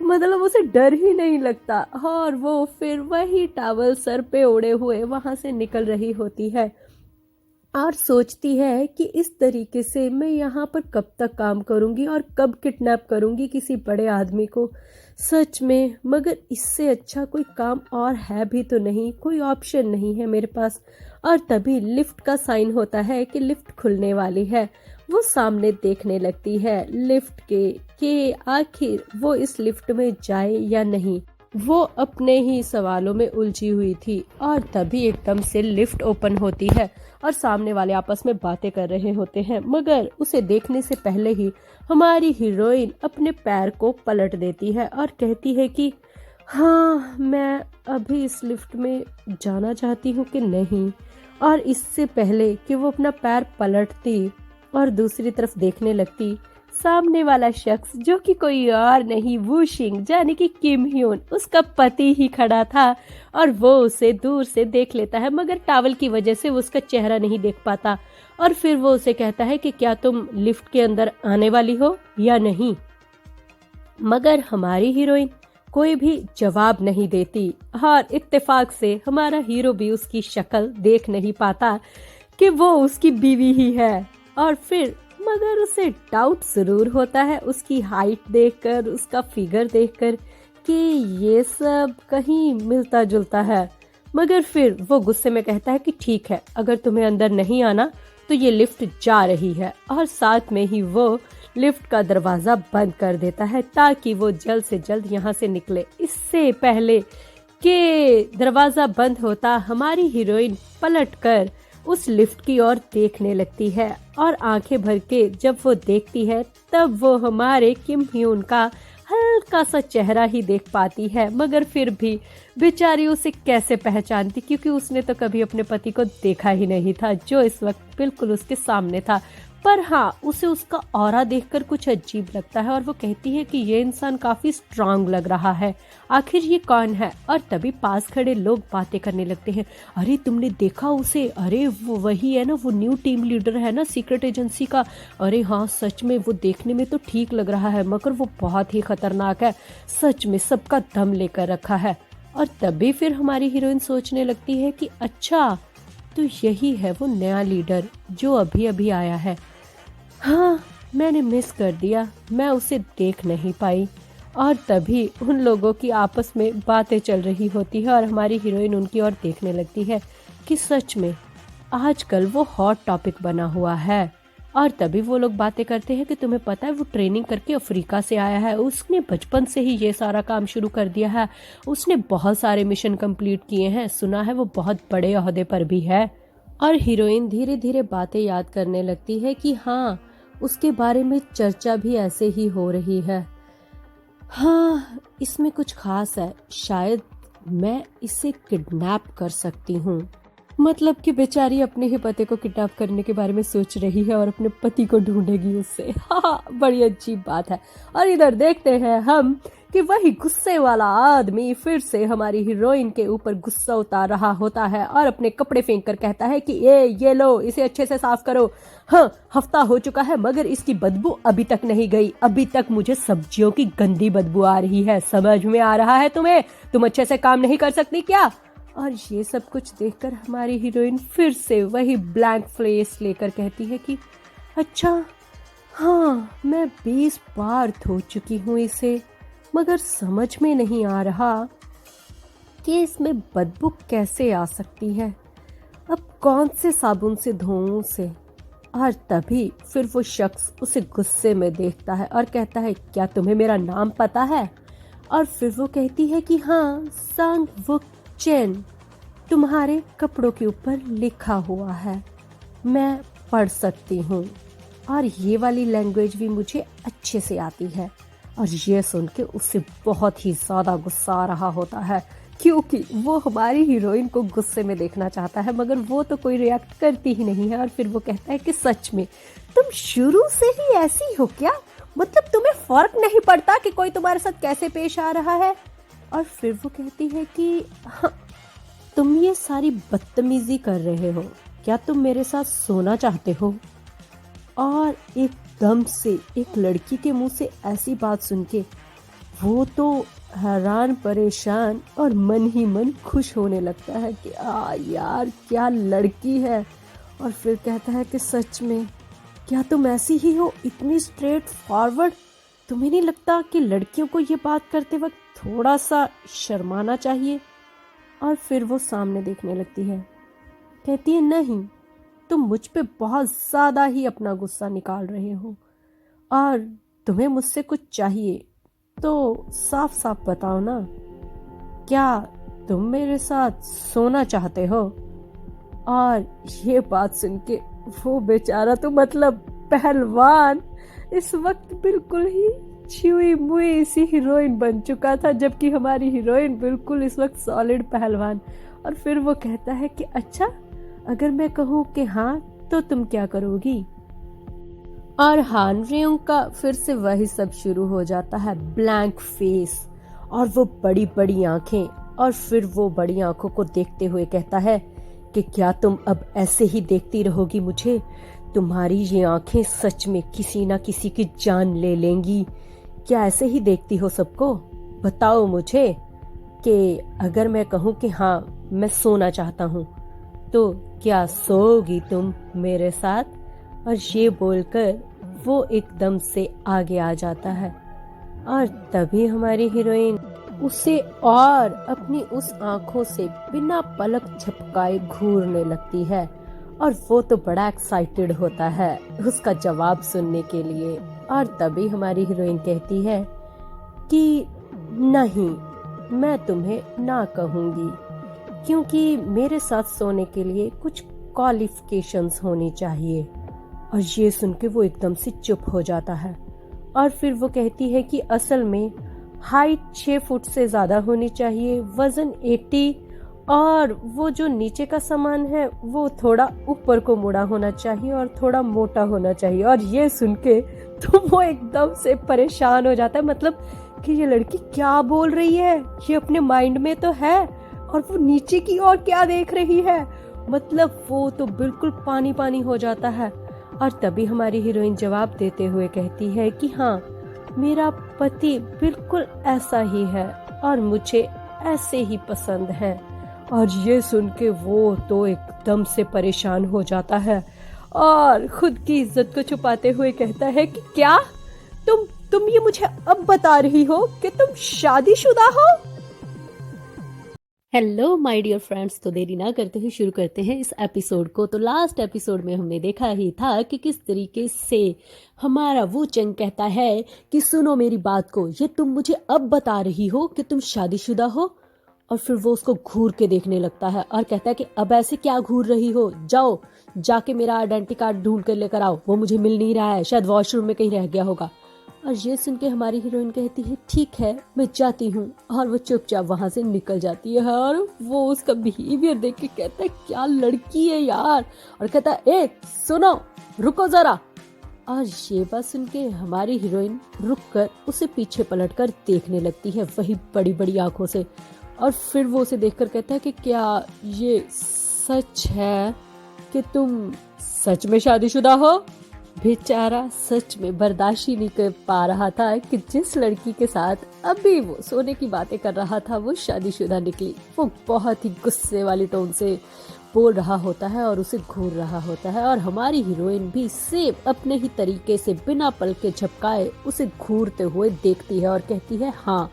मतलब उसे डर ही नहीं लगता। और वो फिर वही टॉवल सर पे ओढ़े हुए वहां से निकल रही होती है और सोचती है कि इस तरीके से मैं यहाँ पर कब तक काम करूँगी और कब किडनैप करूँगी किसी बड़े आदमी को। सच में, मगर इससे अच्छा कोई काम और है भी तो नहीं, कोई ऑप्शन नहीं है मेरे पास। और तभी लिफ्ट का साइन होता है कि लिफ्ट खुलने वाली है। वो सामने देखने लगती है लिफ्ट के आखिर वो इस लिफ्ट में जाए या नहीं। वो अपने ही सवालों में उलझी हुई थी और तभी एकदम से लिफ्ट ओपन होती है और सामने वाले आपस में बातें कर रहे होते हैं। मगर उसे देखने से पहले ही हमारी हीरोइन अपने पैर को पलट देती है और कहती है कि हाँ, मैं अभी इस लिफ्ट में जाना चाहती हूँ कि नहीं। और इससे पहले कि वो अपना पैर पलटती और दूसरी तरफ देखने लगती, सामने वाला शख्स जो कि कोई और नहीं वू शिंग यानी कि किम ह्यून, उसका पति ही खड़ा था। और वो उसे दूर से देख लेता है, मगर टॉवल की वजह से वो उसका चेहरा नहीं देख पाता। और फिर वो उसे कहता है कि क्या तुम लिफ्ट के अंदर आने वाली हो या नहीं। मगर हमारी हीरोइन कोई भी जवाब नहीं देती और इत्तेफाक से हमारा हीरो भी उसकी शक्ल देख नहीं पाता कि वो उसकी बीवी ही है। और फिर मगर उसे डाउट जरूर होता है उसकी हाइट देखकर, उसका फिगर देखकर कि ये सब कहीं मिलता जुलता है। मगर फिर वो गुस्से में कहता है कि ठीक है, अगर तुम्हें अंदर नहीं आना तो ये लिफ्ट जा रही है। और साथ में ही वो लिफ्ट का दरवाजा बंद कर देता है ताकि वो जल्द से जल्द यहाँ से निकले। इससे पहले कि दरवाजा बंद होता, हमारी हीरोइन पलटकर उस लिफ्ट की ओर देखने लगती है और आंखें भर के जब वो देखती है तब वो हमारे किम ह्यून का हल्का सा चेहरा ही देख पाती है। मगर फिर भी बेचारी उसे कैसे पहचानती, क्योंकि उसने तो कभी अपने पति को देखा ही नहीं था जो इस वक्त बिल्कुल उसके सामने था। पर हाँ, उसे उसका ऑरा देखकर कुछ अजीब लगता है और वो कहती है कि ये इंसान काफी स्ट्रांग लग रहा है, आखिर ये कौन है। और तभी पास खड़े लोग बातें करने लगते हैं, अरे तुमने देखा उसे, अरे वो वही है ना, वो न्यू टीम लीडर है ना सीक्रेट एजेंसी का। अरे हाँ, सच में वो देखने में तो ठीक लग रहा है मगर वो बहुत ही खतरनाक है, सच में सबका दम लेकर रखा है। और तभी फिर हमारी हीरोइन सोचने लगती है कि अच्छा, तो यही है वो नया लीडर जो अभी अभी आया है। हाँ, मैंने मिस कर दिया, मैं उसे देख नहीं पाई। और तभी उन लोगों की आपस में बातें चल रही होती है और हमारी हीरोइन उनकी ओर देखने लगती है कि सच में आजकल वो हॉट टॉपिक बना हुआ है। और तभी वो लोग बातें करते हैं कि तुम्हें पता है वो ट्रेनिंग करके अफ्रीका से आया है, उसने बचपन से ही ये सारा काम शुरू कर दिया है, उसने बहुत सारे मिशन कंप्लीट किए हैं, सुना है वो बहुत बड़े ओहदे पर भी है। और हीरोइन धीरे धीरे बातें याद करने लगती है कि हाँ, उसके बारे में चर्चा भी ऐसे ही हो रही है। हाँ, इसमें कुछ खास है, शायद मैं इसे किडनैप कर सकती हूँ। मतलब कि बेचारी अपने ही पति को किडनैप करने के बारे में सोच रही है और अपने पति को ढूंढेगी उससे। हाँ, बड़ी अजीब बात है। और इधर देखते हैं हम कि वही गुस्से वाला आदमी फिर से हमारी हीरोइन के ऊपर गुस्सा उतार रहा होता है और अपने कपड़े फेंक कर कहता है कि ये लो, इसे अच्छे से साफ करो। हाँ, हफ्ता हो चुका है मगर इसकी बदबू अभी तक नहीं गई, अभी तक मुझे सब्जियों की गंदी बदबू आ रही है, समझ में आ रहा है तुम्हें? तुम अच्छे से काम नहीं कर सकती क्या? और ये सब कुछ देखकर हमारी हीरोइन फिर से वही ब्लैंक फेस लेकर कहती है कि अच्छा, हाँ, मैं 20 बार धो चुकी हूँ इसे, मगर समझ में नहीं आ रहा कि इसमें बदबू कैसे आ सकती है, अब कौन से साबुन से धोऊं उसे। और तभी फिर वो शख्स उसे गुस्से में देखता है और कहता है क्या तुम्हें मेरा नाम पता है? और फिर वो कहती है कि हाँ, सांग वुक चेन, तुम्हारे कपड़ों के ऊपर लिखा हुआ है, मैं पढ़ सकती हूँ और ये वाली लैंग्वेज भी मुझे अच्छे से आती है। और ये सुन के उससे बहुत ही ज़्यादा गुस्सा आ रहा होता है, क्योंकि वो हमारी हीरोइन को गुस्से में देखना चाहता है, मगर वो तो कोई रिएक्ट करती ही नहीं है। और फिर वो कहता है कि सच में तुम शुरू से ही ऐसी हो क्या? मतलब तुम्हें फर्क नहीं पड़ता कि कोई तुम्हारे साथ कैसे पेश आ रहा है? और फिर वो कहती है कि हाँ, तुम ये सारी बदतमीजी कर रहे हो, क्या तुम मेरे साथ सोना चाहते हो? और एकदम से एक लड़की के मुंह से ऐसी बात सुन के वो तो हैरान परेशान और मन ही मन खुश होने लगता है कि यार क्या लड़की है। और फिर कहता है कि सच में क्या तुम ऐसी ही हो, इतनी स्ट्रेट फॉरवर्ड? तुम्हें नहीं लगता कि लड़कियों को ये बात करते वक्त थोड़ा सा शर्माना चाहिए? और फिर वो सामने देखने लगती है, कहती है नहीं, तुम मुझ पे बहुत ज़्यादा ही अपना गुस्सा निकाल रहे हो और तुम्हें मुझसे कुछ चाहिए तो साफ साफ बताओ ना, क्या तुम मेरे साथ सोना चाहते हो? और ये बात सुन के वो बेचारा तो मतलब पहलवान इस वक्त बिल्कुल ही छुई मुई सी हीरोइन बन चुका था, जबकि हमारी हीरोइन बिल्कुल इस वक्त सॉलिड पहलवान। और फिर वो कहता है कि अच्छा, अगर मैं कहूँ कि हाँ तो तुम क्या करोगी? और हान रेयोंग का फिर से वही सब शुरू हो जाता है, ब्लैंक फेस और वो बड़ी बड़ी आंखें। और फिर वो बड़ी आंखों को देखते हुए कहता है कि क्या तुम अब ऐसे ही देखती रहोगी मुझे? तुम्हारी ये आंखें सच में किसी ना किसी की जान ले लेंगी। क्या ऐसे ही देखती हो सबको? बताओ मुझे कि अगर मैं कहूँ कि हाँ मैं सोना चाहता हूँ तो क्या सोओगी तुम मेरे साथ? और ये बोलकर वो एकदम से आगे आ जाता है और तभी हमारी हीरोइन उसे और अपनी उस आंखों से बिना पलक झपकाए घूरने लगती है। और वो तो बड़ा एक्साइटेड होता है उसका जवाब सुनने के लिए। और तभी हमारी हीरोइन कहती है कि नहीं, मैं तुम्हें ना कहूँगी, क्योंकि मेरे साथ सोने के लिए कुछ क्वालिफिकेशंस होनी चाहिए। और ये सुन के वो एकदम से चुप हो जाता है। और फिर वो कहती है कि असल में हाइट 6 फुट से ज़्यादा होनी चाहिए, वज़न 80, और वो जो नीचे का सामान है वो थोड़ा ऊपर को मुड़ा होना चाहिए और थोड़ा मोटा होना चाहिए। और ये सुन के तो वो एकदम से परेशान हो जाता है, मतलब कि ये लड़की क्या बोल रही है, ये अपने माइंड में तो है और वो नीचे की ओर क्या देख रही है। मतलब वो तो बिल्कुल पानी पानी हो जाता है। और तभी हमारी हीरोइन जवाब देते हुए कहती है कि हाँ, मेरा पति बिल्कुल ऐसा ही है और मुझे ऐसे ही पसंद है। और ये सुन के वो तो एकदम से परेशान हो जाता है और खुद की इज्जत को छुपाते हुए कहता है कि क्या तुम ये मुझे अब बता रही हो कि तुम शादीशुदा हो? हेलो माय डियर फ्रेंड्स, तो देरी ना करते हुए शुरू करते हैं इस एपिसोड को। तो लास्ट एपिसोड में हमने देखा ही था कि किस तरीके से हमारा वो चंग कहता है कि सुनो मेरी बात को, ये तुम मुझे अब बता रही हो कि तुम शादीशुदा हो? और फिर वो उसको घूर के देखने लगता है और कहता है कि अब ऐसे क्या घूर रही हो, जाओ जाके मेरा आइडेंटिटी कार्ड ढूंढ कर लेकर आओ, वो मुझे मिल नहीं रहा है, शायद वॉशरूम में कहीं रह गया होगा। और ये सुन के हमारी हीरोइन कहती है ठीक है मैं जाती हूँ, और वो चुपचाप वहां से निकल जाती है। और वो उसका बिहेवियर देख के कहता है क्या लड़की है यार, और कहता है ए सुनो रुको जरा। और ये बात सुन के हमारी हीरोइन रुक कर उसे पीछे पलट कर देखने लगती है वही बड़ी बड़ी आंखों से। और फिर वो उसे देखकर कहता है कि क्या ये सच है कि तुम सच में शादीशुदा हो? बेचारा सच में बर्दाश्त ही नहीं कर पा रहा था कि जिस लड़की के साथ अभी वो सोने की बातें कर रहा था वो शादीशुदा निकली। वो बहुत ही गुस्से वाली टोन से बोल रहा होता है और उसे घूर रहा होता है। और हमारी हीरोइन भी सेम अपने ही तरीके से बिना पलके झपकाए उसे घूरते हुए देखती है और कहती है हाँ।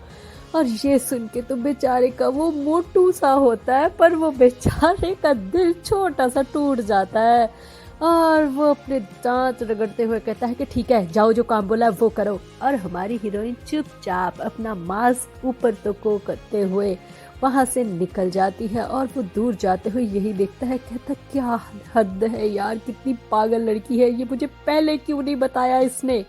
और ये सुन के तो बेचारे का वो मोटू सा होता है, पर वो बेचारे का दिल छोटा सा टूट जाता है और वो अपने दांत रगड़ते हुए कहता है कि ठीक है जाओ, जो काम बोला है वो करो। और हमारी हीरोइन चुपचाप अपना मास्क ऊपर तो को करते हुए वहां से निकल जाती है और वो दूर जाते हुए यही देखता है, कहता क्या हद है यार, कितनी पागल लड़की है ये, मुझे पहले क्यों नहीं बताया इसने।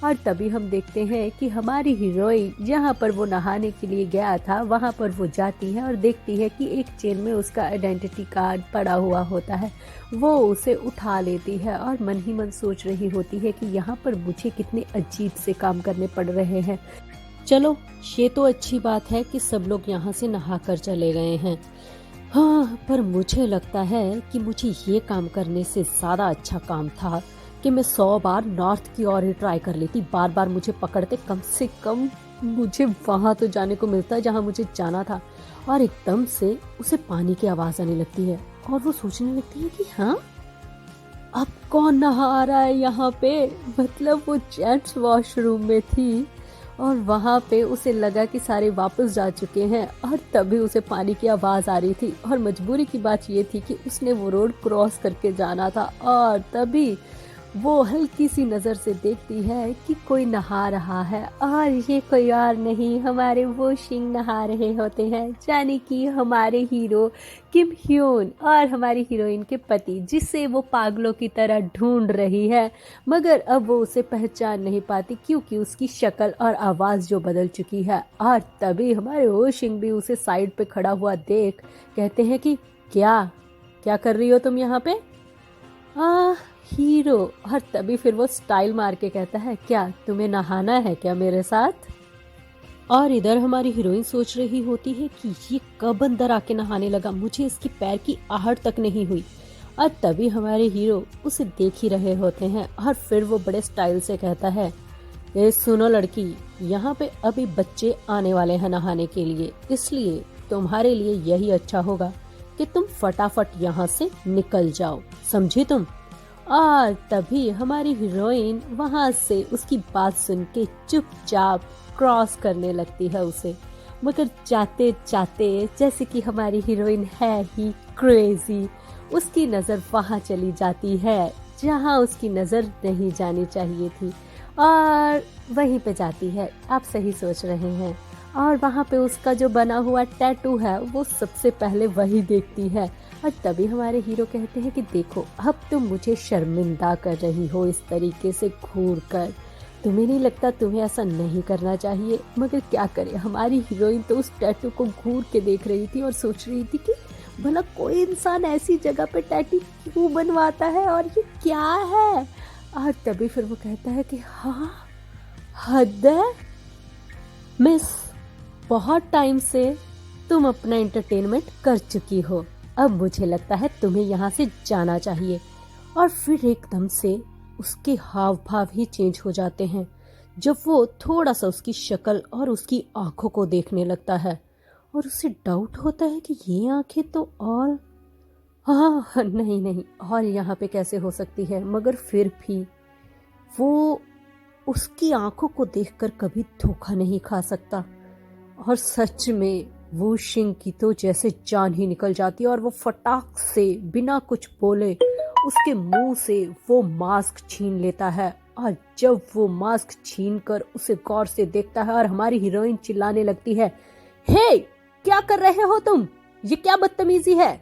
और तभी हम देखते हैं कि हमारी हीरोइन जहाँ पर वो नहाने के लिए गया था वहाँ पर वो जाती है और देखती है कि एक चेन में उसका आइडेंटिटी कार्ड पड़ा हुआ होता है। वो उसे उठा लेती है और मन ही मन सोच रही होती है कि यहाँ पर मुझे कितने अजीब से काम करने पड़ रहे हैं। चलो ये तो अच्छी बात है कि सब लोग यहाँ से नहा कर चले गए हैं। हाँ, पर मुझे लगता है कि मुझे ये काम करने से ज्यादा अच्छा काम था कि मैं 100 बार नॉर्थ की ओर ही ट्राई कर लेती। बार बार मुझे पकड़ते, कम से कम मुझे वहां तो जाने को मिलता जहां मुझे जाना था। और एकदम से उसे पानी की आवाज आने लगती है और वो सोचने लगती है कि हाँ, अब कौन नहा रहा है यहाँ पे। मतलब वो जेंट्स वॉशरूम में थी और वहां पे उसे लगा कि सारे वापस जा चुके हैं और तभी उसे पानी की आवाज आ रही थी। और मजबूरी की बात ये थी कि उसने वो रोड क्रॉस करके जाना था और तभी वो हल्की सी नजर से देखती है कि कोई नहा रहा है और ये कोई और नहीं, हमारे वो शिंग नहा रहे होते हैं, यानी कि हमारे हीरो किम ह्यून और हमारी हीरोइन के पति, जिसे वो पागलों की तरह ढूंढ रही है। मगर अब वो उसे पहचान नहीं पाती क्योंकि उसकी शक्ल और आवाज जो बदल चुकी है। और तभी हमारे वो शिंग भी उसे साइड पे खड़ा हुआ देख कहते हैं कि क्या क्या कर रही हो तुम यहाँ पे हीरो। और तभी फिर वो स्टाइल मार के कहता है, क्या तुम्हें नहाना है क्या मेरे साथ। और इधर हमारी हीरोइन सोच रही होती है कि ये कब अंदर आके नहाने लगा, मुझे इसके पैर की आहट तक नहीं हुई। और तभी हमारे हीरो उसे देख ही रहे होते हैं और फिर वो बड़े स्टाइल से कहता है, ए सुनो लड़की, यहाँ पे अभी बच्चे आने वाले हैं नहाने के लिए, इसलिए तुम्हारे लिए यही अच्छा होगा कि तुम फटाफट यहाँ से निकल जाओ, समझी तुम। और तभी हमारी हीरोइन वहां से उसकी बात सुन के चुपचाप क्रॉस करने लगती है उसे। मगर जाते जाते, जैसे कि हमारी हीरोइन है ही क्रेजी, उसकी नजर वहां चली जाती है जहां उसकी नजर नहीं जानी चाहिए थी और वहीं पे जाती है। आप सही सोच रहे हैं। और वहां पे उसका जो बना हुआ टैटू है वो सबसे पहले वही देखती है। और तभी हमारे हीरो कहते हैं कि देखो, अब तुम मुझे शर्मिंदा कर रही हो इस तरीके से घूर कर, तुम्हें नहीं लगता तुम्हें ऐसा नहीं करना चाहिए। मगर क्या करे, हमारी हीरोइन तो उस टैटू को घूर के देख रही थी और सोच रही थी कि भला कोई इंसान ऐसी जगह पे टैटू क्यों बनवाता है और ये क्या है। और तभी फिर वो कहता है कि हाँ, हद है मिस, बहुत टाइम से तुम अपना एंटरटेनमेंट कर चुकी हो, अब मुझे लगता है तुम्हें यहाँ से जाना चाहिए। और फिर एकदम से उसके हाव भाव ही चेंज हो जाते हैं जब वो थोड़ा सा उसकी शक्ल और उसकी आंखों को देखने लगता है और उसे डाउट होता है कि ये आंखें तो और हाँ नहीं नहीं और यहाँ पे कैसे हो सकती है। मगर फिर भी वो उसकी आंखों को देखकर कभी धोखा नहीं खा सकता। और सच में वो शिंग की तो जैसे जान ही निकल जाती है और वो फटाक से बिना कुछ बोले उसके मुंह से वो मास्क छीन लेता है। और जब वो मास्क छीनकर उसे गौर से देखता है और हमारी हीरोइन चिल्लाने लगती है, हे क्या कर रहे हो तुम, ये क्या बदतमीजी है।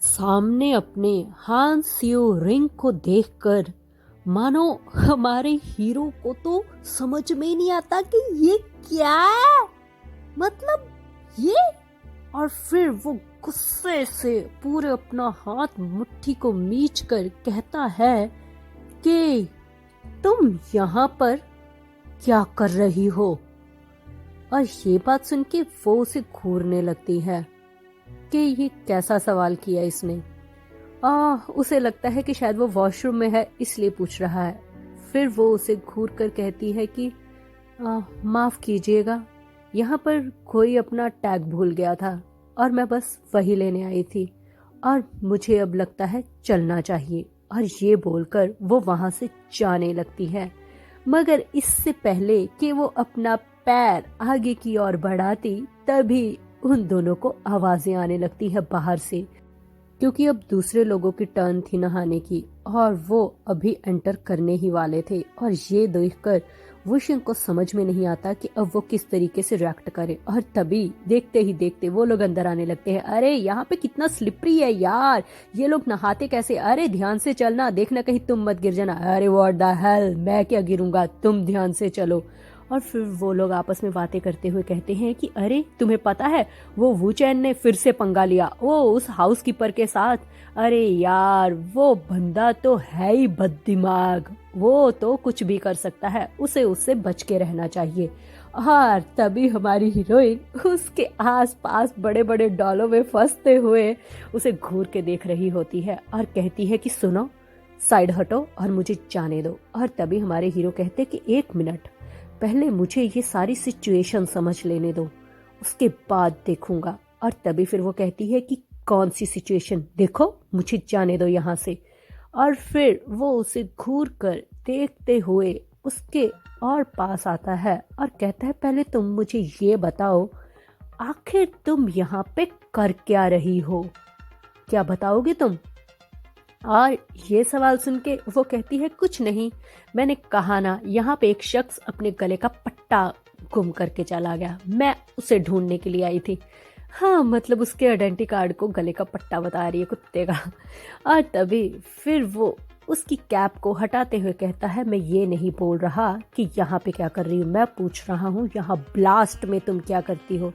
सामने अपने हान सियो रिंग को देखकर मानो हमारे हीरो को तो समझ में ही नहीं आता कि ये क्या है, मतलब ये। और फिर वो गुस्से से पूरे अपना हाथ मुट्ठी को मीच कर कहता है कि तुम यहाँ पर क्या कर रही हो। और ये बात सुन के वो उसे घूरने लगती है कि ये कैसा सवाल किया इसने। उसे लगता है कि शायद वो वॉशरूम में है इसलिए पूछ रहा है। फिर वो उसे घूर कर कहती है कि माफ कीजिएगा, यहाँ पर कोई अपना टैग भूल गया था और मैं बस वही लेने आई थी और मुझे अब लगता है चलना चाहिए। और ये बोलकर वो वहां से जाने लगती है। मगर इससे पहले कि वो अपना पैर आगे की ओर बढ़ाती तभी उन दोनों को आवाजें आने लगती है बाहर से, क्योंकि अब दूसरे लोगों की टर्न थी नहाने की और वो अभी एंटर करने ही वाले थे। और ये देखकर वुशिंग को समझ में नहीं आता कि अब वो किस तरीके से रिएक्ट करे, और तभी देखते ही देखते वो लोग अंदर आने लगते हैं। अरे यहाँ पे कितना स्लिपरी है यार, ये लोग नहाते कैसे, अरे ध्यान से चलना, देखना कहीं तुम मत गिर जाना। अरे व्हाट द हेल, मैं क्या गिरूंगा, तुम ध्यान से चलो। और फिर वो लोग आपस में बातें करते हुए कहते हैं कि अरे तुम्हें पता है वो वू चैन ने फिर से पंगा लिया, वो उस हाउसकीपर के साथ। अरे यार वो बंदा तो है ही बददिमाग, वो तो कुछ भी कर सकता है, उसे उससे बच के रहना चाहिए। और तभी हमारी हीरोइन उसके आसपास बड़े बड़े डॉलों में फंसते हुए उसे घूर के देख रही होती है और कहती है कि सुनो, साइड हटो और मुझे जाने दो। और तभी हमारे हीरो कहते कि 1 मिनट, पहले मुझे ये सारी सिचुएशन समझ लेने दो, उसके बाद देखूंगा। और तभी फिर वो कहती है कि कौन सी सिचुएशन, देखो मुझे जाने दो यहाँ से। और फिर वो उसे घूर कर देखते हुए उसके और पास आता है और कहता है पहले तुम मुझे ये बताओ, आखिर तुम यहाँ पे कर क्या रही हो, क्या बताओगे तुम? और ये सवाल सुन के वो कहती है कुछ नहीं, मैंने कहा ना, यहाँ पे एक शख्स अपने गले का पट्टा गुम करके चला गया, मैं उसे ढूंढने के लिए आई थी। हाँ मतलब उसके आइडेंटिटी कार्ड को गले का पट्टा बता रही है कुत्ते का। और तभी फिर वो उसकी कैप को हटाते हुए कहता है मैं ये नहीं बोल रहा कि यहाँ पे क्या कर रही हूँ, मैं पूछ रहा हूँ यहाँ ब्लास्ट में तुम क्या करती हो।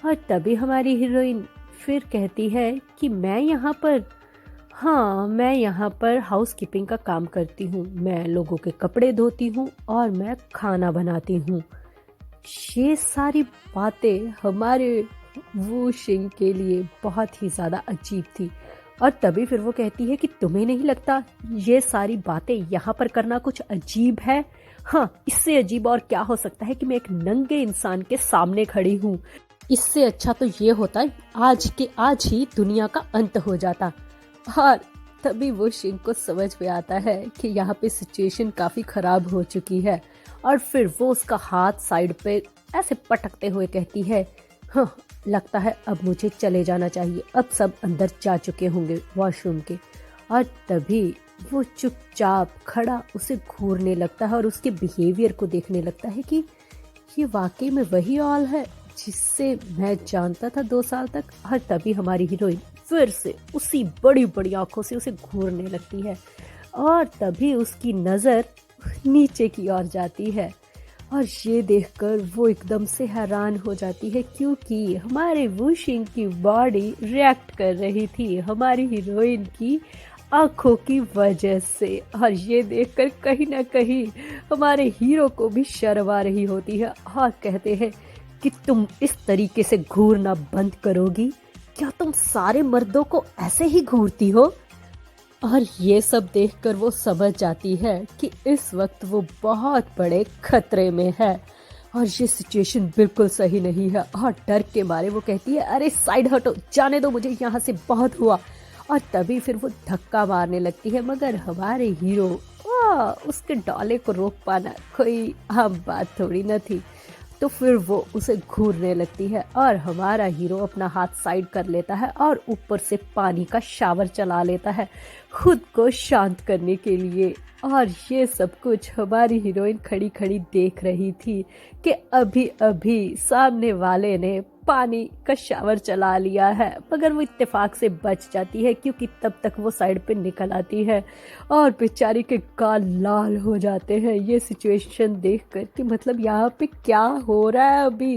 और तभी हमारी हीरोइन फिर कहती है कि मैं यहाँ पर हाउस कीपिंग का काम करती हूँ, मैं लोगों के कपड़े धोती हूँ और मैं खाना बनाती हूँ। ये सारी बातें हमारे वू शिंग के लिए बहुत ही ज़्यादा अजीब थी। और तभी फिर वो कहती है कि तुम्हें नहीं लगता ये सारी बातें यहाँ पर करना कुछ अजीब है? हाँ, इससे अजीब और क्या हो सकता है कि मैं एक नंगे इंसान के सामने खड़ी हूँ, इससे अच्छा तो ये होता आज के आज ही दुनिया का अंत हो जाता। और तभी वो शिंग को समझ में आता है कि यहाँ पे सिचुएशन काफी खराब हो चुकी है। और फिर वो उसका हाथ साइड पे ऐसे पटकते हुए कहती है हाँ, लगता है अब मुझे चले जाना चाहिए, अब सब अंदर जा चुके होंगे वॉशरूम के। और तभी वो चुपचाप खड़ा उसे घूरने लगता है और उसके बिहेवियर को देखने लगता है कि ये वाकई में वही ऑल है जिससे मैं जानता था 2 साल तक। और तभी हमारी हीरोइन फिर से उसी बड़ी बड़ी आंखों से उसे घूरने लगती है और तभी उसकी नजर नीचे की ओर जाती है। और ये देखकर वो एकदम से हैरान हो जाती है क्योंकि हमारे वू शिंग की बॉडी रिएक्ट कर रही थी हमारी हीरोइन की आंखों की वजह से। और ये देखकर कहीं ना कहीं हमारे हीरो को भी शर्म आ रही होती है और कहते हैं कि तुम इस तरीके से घूरना बंद करोगी, क्या तुम सारे मर्दों को ऐसे ही घूरती हो? और ये सब देखकर वो समझ जाती है कि इस वक्त वो बहुत बड़े खतरे में है और ये सिचुएशन बिल्कुल सही नहीं है। और डर के मारे वो कहती है अरे साइड हटो, जाने दो मुझे, यहाँ से बहुत हुआ। और तभी फिर वो धक्का मारने लगती है, मगर हमारे हीरो उसके डॉले को रोक पाना कोई आम बात थोड़ी न थी। तो फिर वो उसे घूरने लगती है और हमारा हीरो अपना हाथ साइड कर लेता है और ऊपर से पानी का शावर चला लेता है खुद को शांत करने के लिए। और ये सब कुछ हमारी हीरोइन खड़ी खड़ी देख रही थी कि अभी अभी सामने वाले ने पानी का शावर चला लिया है, मगर वो इत्तेफाक से बच जाती है क्योंकि तब तक वो साइड पे निकल आती है और बेचारी के गाल लाल हो जाते हैं ये सिचुएशन देखकर कि मतलब यहाँ पे क्या हो रहा है अभी।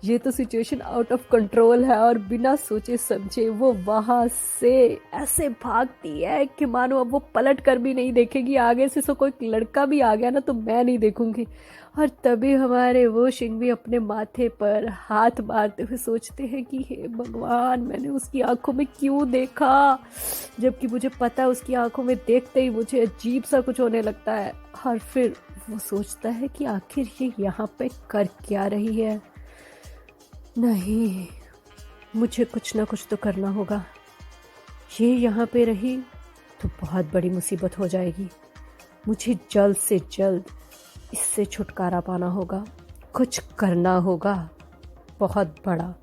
ये तो सिचुएशन आउट ऑफ कंट्रोल है और बिना सोचे समझे वो वहां से ऐसे भागती है कि मानो अब वो पलट कर भी नहीं देखेगी आगे से। सो कोई लड़का भी आ गया ना तो मैं नहीं देखूंगी। और तभी हमारे वो शिंग भी अपने माथे पर हाथ मारते हुए सोचते हैं कि हे भगवान, मैंने उसकी आंखों में क्यों देखा, जबकि मुझे पता है उसकी आंखों में देखते ही मुझे अजीब सा कुछ होने लगता है। और फिर वो सोचता है कि आखिर ये यहाँ पे कर क्या रही है। नहीं, मुझे कुछ ना कुछ तो करना होगा, ये यहाँ पे रही तो बहुत बड़ी मुसीबत हो जाएगी। मुझे जल्द से जल्द इससे छुटकारा पाना होगा, कुछ करना होगा बहुत बड़ा।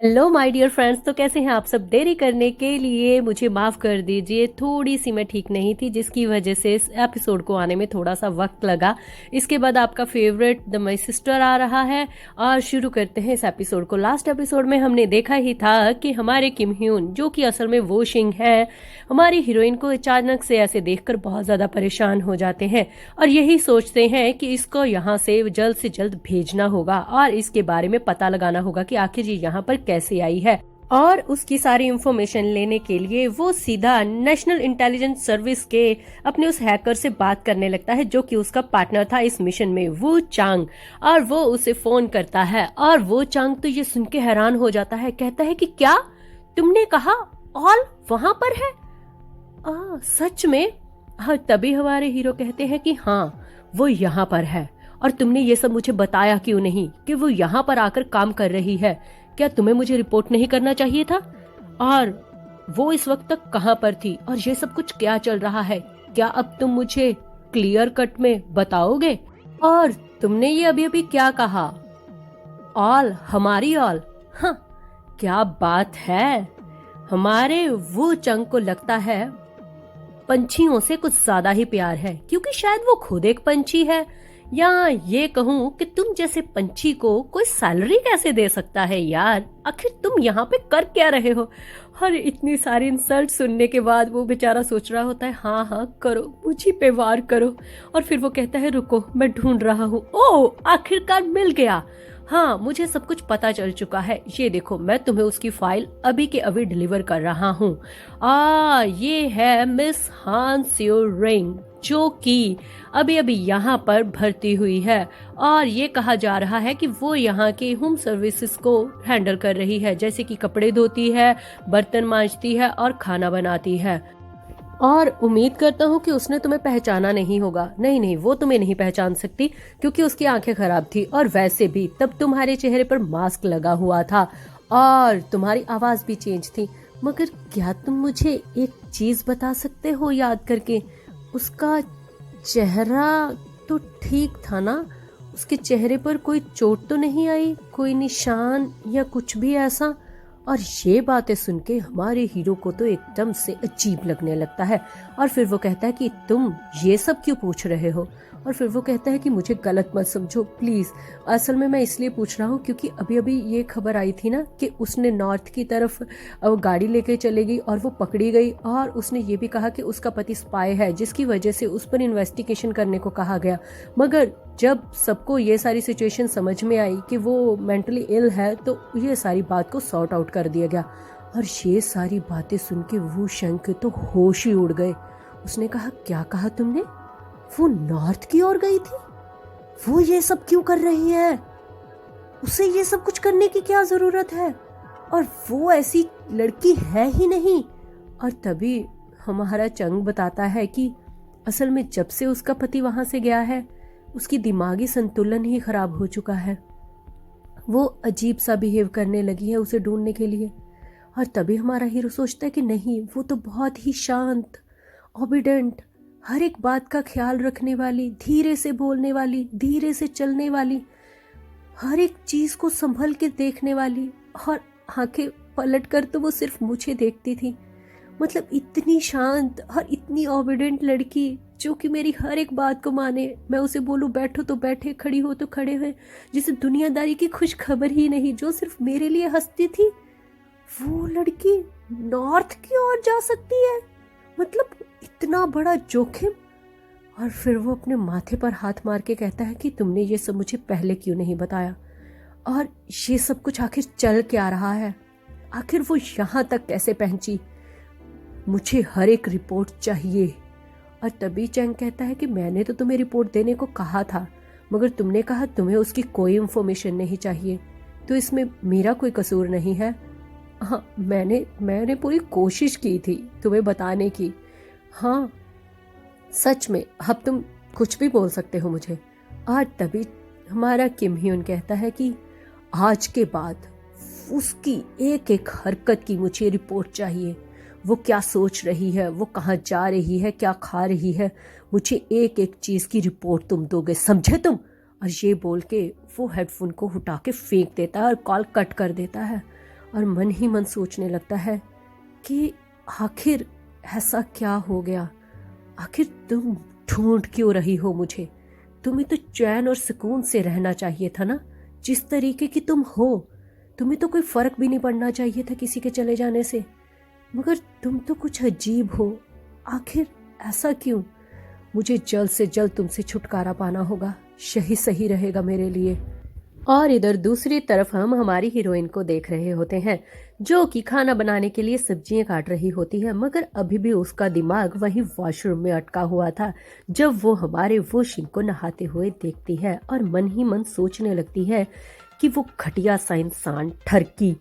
हेलो माय डियर फ्रेंड्स, तो कैसे हैं आप सब। देरी करने के लिए मुझे माफ़ कर दीजिए, थोड़ी सी मैं ठीक नहीं थी जिसकी वजह से इस एपिसोड को आने में थोड़ा सा वक्त लगा। इसके बाद आपका फेवरेट द माय सिस्टर आ रहा है और शुरू करते हैं इस एपिसोड को। लास्ट एपिसोड में हमने देखा ही था कि हमारे किम ह्यून, जो कि असल में वो शिंग है, हमारी हीरोइन को अचानक से ऐसे देखकर बहुत ज़्यादा परेशान हो जाते हैं और यही सोचते हैं कि इसको यहाँ से जल्द भेजना होगा और इसके बारे में पता लगाना होगा कि आखिर ये यहाँ पर कैसे आई है। और उसकी सारी इंफॉर्मेशन लेने के लिए वो सीधा नेशनल इंटेलिजेंस सर्विस के अपने उस हैकर से बात करने लगता है, जो कि उसका पार्टनर था इस मिशन में, वो चांग। और वो उसे फोन करता है और वो चांग तो ये सुन के हैरान हो जाता है, कहता है कि क्या तुमने कहा ऑल वहां पर है? सच में? हाँ, तभी हमारे हीरो कहते हैं कि हाँ वो यहाँ पर है। और तुमने ये सब मुझे बताया क्यों नहीं कि वो यहाँ पर आकर काम कर रही है? क्या तुम्हें मुझे रिपोर्ट नहीं करना चाहिए था? और वो इस वक्त तक कहाँ पर थी और ये सब कुछ क्या चल रहा है? क्या अब तुम मुझे क्लियर कट में बताओगे? और तुमने ये अभी अभी क्या कहा? ऑल, हमारी ऑल? हाँ, क्या बात है। हमारे वो चंग को लगता है पंछियों से कुछ ज्यादा ही प्यार है, क्योंकि शायद वो खुद एक पंछी है, या ये कहूँ कि तुम जैसे पंछी को कोई सैलरी कैसे दे सकता है यार? आखिर तुम यहाँ पे कर क्या रहे हो? और इतनी सारी इंसल्ट सुनने के बाद वो बेचारा सोच रहा होता है, हाँ हाँ करो, मुझी पे वार करो। और फिर वो कहता है, रुको मैं ढूंढ रहा हूँ। ओह, आखिरकार मिल गया। हाँ, मुझे सब कुछ पता चल चुका है। ये देखो, मैं तुम्हें उसकी फाइल अभी के अभी डिलीवर कर रहा हूँ। ये है मिस हान सियो रिंग, जो कि अभी अभी यहाँ पर भर्ती हुई है और ये कहा जा रहा है कि वो यहाँ के होम सर्विसेज को हैंडल कर रही है, जैसे कि कपड़े धोती है, बर्तन मांजती है और खाना बनाती है। और उम्मीद करता हूँ कि उसने तुम्हें पहचाना नहीं होगा। नहीं नहीं, वो तुम्हें नहीं पहचान सकती क्योंकि उसकी आंखें खराब थी, और वैसे भी तब तुम्हारे चेहरे पर मास्क लगा हुआ था और तुम्हारी आवाज भी चेंज थी। मगर क्या तुम मुझे एक चीज बता सकते हो याद करके? उसका चेहरा तो ठीक था ना? उसके चेहरे पर कोई चोट तो नहीं आई, कोई निशान या कुछ भी ऐसा? और ये बातें सुन के हमारे हीरो को तो एकदम से अजीब लगने लगता है और फिर वो कहता है कि तुम ये सब क्यों पूछ रहे हो? और फिर वो कहता है कि मुझे गलत मत समझो प्लीज, असल में मैं इसलिए पूछ रहा हूँ क्योंकि अभी अभी ये खबर आई थी ना कि उसने नॉर्थ की तरफ गाड़ी लेके चले गई और वो पकड़ी गई, और उसने ये भी कहा कि उसका पति स्पाई है, जिसकी वजह से उस पर इन्वेस्टिगेशन करने को कहा गया। मगर जब सबको ये सारी सिचुएशन समझ में आई कि वो मेंटली इल है, तो ये सारी बात को सॉर्ट आउट कर दिया गया। और ये सारी बातें सुन के वो शंख तो होश ही उड़ गए। उसने कहा, क्या कहा तुमने? वो नॉर्थ की ओर गई थी? वो ये सब क्यों कर रही है? उसे ये सब कुछ करने की क्या जरूरत है? और वो ऐसी लड़की है ही नहीं। और तभी हमारा चंग बताता है कि असल में जब से उसका पति वहां से गया है, उसकी दिमागी संतुलन ही खराब हो चुका है। वो अजीब सा बिहेव करने लगी है उसे ढूंढने के लिए। और तभी हमारा हीरो सोचता है कि नहीं, वो तो बहुत ही शांत, ओबीडेंट, हर एक बात का ख्याल रखने वाली, धीरे से बोलने वाली, धीरे से चलने वाली, हर एक चीज को संभल के देखने वाली, और आंखें पलट कर तो वो सिर्फ मुझे देखती थी। मतलब इतनी शांत और इतनी ओबीडेंट लड़की जो कि मेरी हर एक बात को माने, मैं उसे बोलूं बैठो तो बैठे, खड़ी हो तो खड़े हैं, जिसे दुनियादारी की खुश खबर ही नहीं, जो सिर्फ मेरे लिए हंसती थी। वो लड़की नॉर्थ की ओर जा सकती है? मतलब इतना बड़ा जोखिम। और फिर वो अपने माथे पर हाथ मार के कहता है कि तुमने ये सब मुझे पहले क्यों नहीं बताया? और ये सब कुछ आखिर चल क्या रहा है? आखिर वो यहाँ तक कैसे पहुंची? मुझे हर एक रिपोर्ट चाहिए। और तभी चैंग कहता है कि मैंने तो तुम्हें रिपोर्ट देने को कहा था, मगर तुमने कहा तुम्हें उसकी कोई इंफॉर्मेशन नहीं चाहिए, तो इसमें मेरा कोई कसूर नहीं है। हाँ, मैंने पूरी कोशिश की थी तुम्हें बताने की। हाँ सच में, अब तुम कुछ भी बोल सकते हो मुझे। और तभी हमारा किम ह्यून कहता है कि आज के बाद उसकी एक एक हरकत की मुझे रिपोर्ट चाहिए। वो क्या सोच रही है, वो कहाँ जा रही है, क्या खा रही है, मुझे एक एक चीज की रिपोर्ट तुम दोगे, समझे तुम? और ये बोल के वो हेडफोन को उठा के फेंक देता है और कॉल कट कर देता है। और मन ही मन सोचने लगता है कि आखिर ऐसा क्या हो गया, आखिर तुम ढूंढ क्यों रही हो मुझे? तुम्हें तो चैन और सुकून से रहना चाहिए था ना, जिस तरीके की तुम हो। तुम्हें तो कोई फर्क भी नहीं पड़ना चाहिए था किसी के चले जाने से, मगर तुम तो कुछ अजीब हो। आखिर ऐसा क्यों? मुझे जल्द से जल्द तुमसे छुटकारा पाना होगा, यही सही रहेगा मेरे लिए। और इधर दूसरी तरफ हम हमारी हीरोइन को देख रहे होते हैं, जो कि खाना बनाने के लिए सब्जियां काट रही होती है, मगर अभी भी उसका दिमाग वही वॉशरूम में अटका हुआ था जब वो हमारे वॉशिंग को नहाते हुए देखती है और मन ही मन सोचने लगती है कि वो घटिया सा इंसान ठरकी,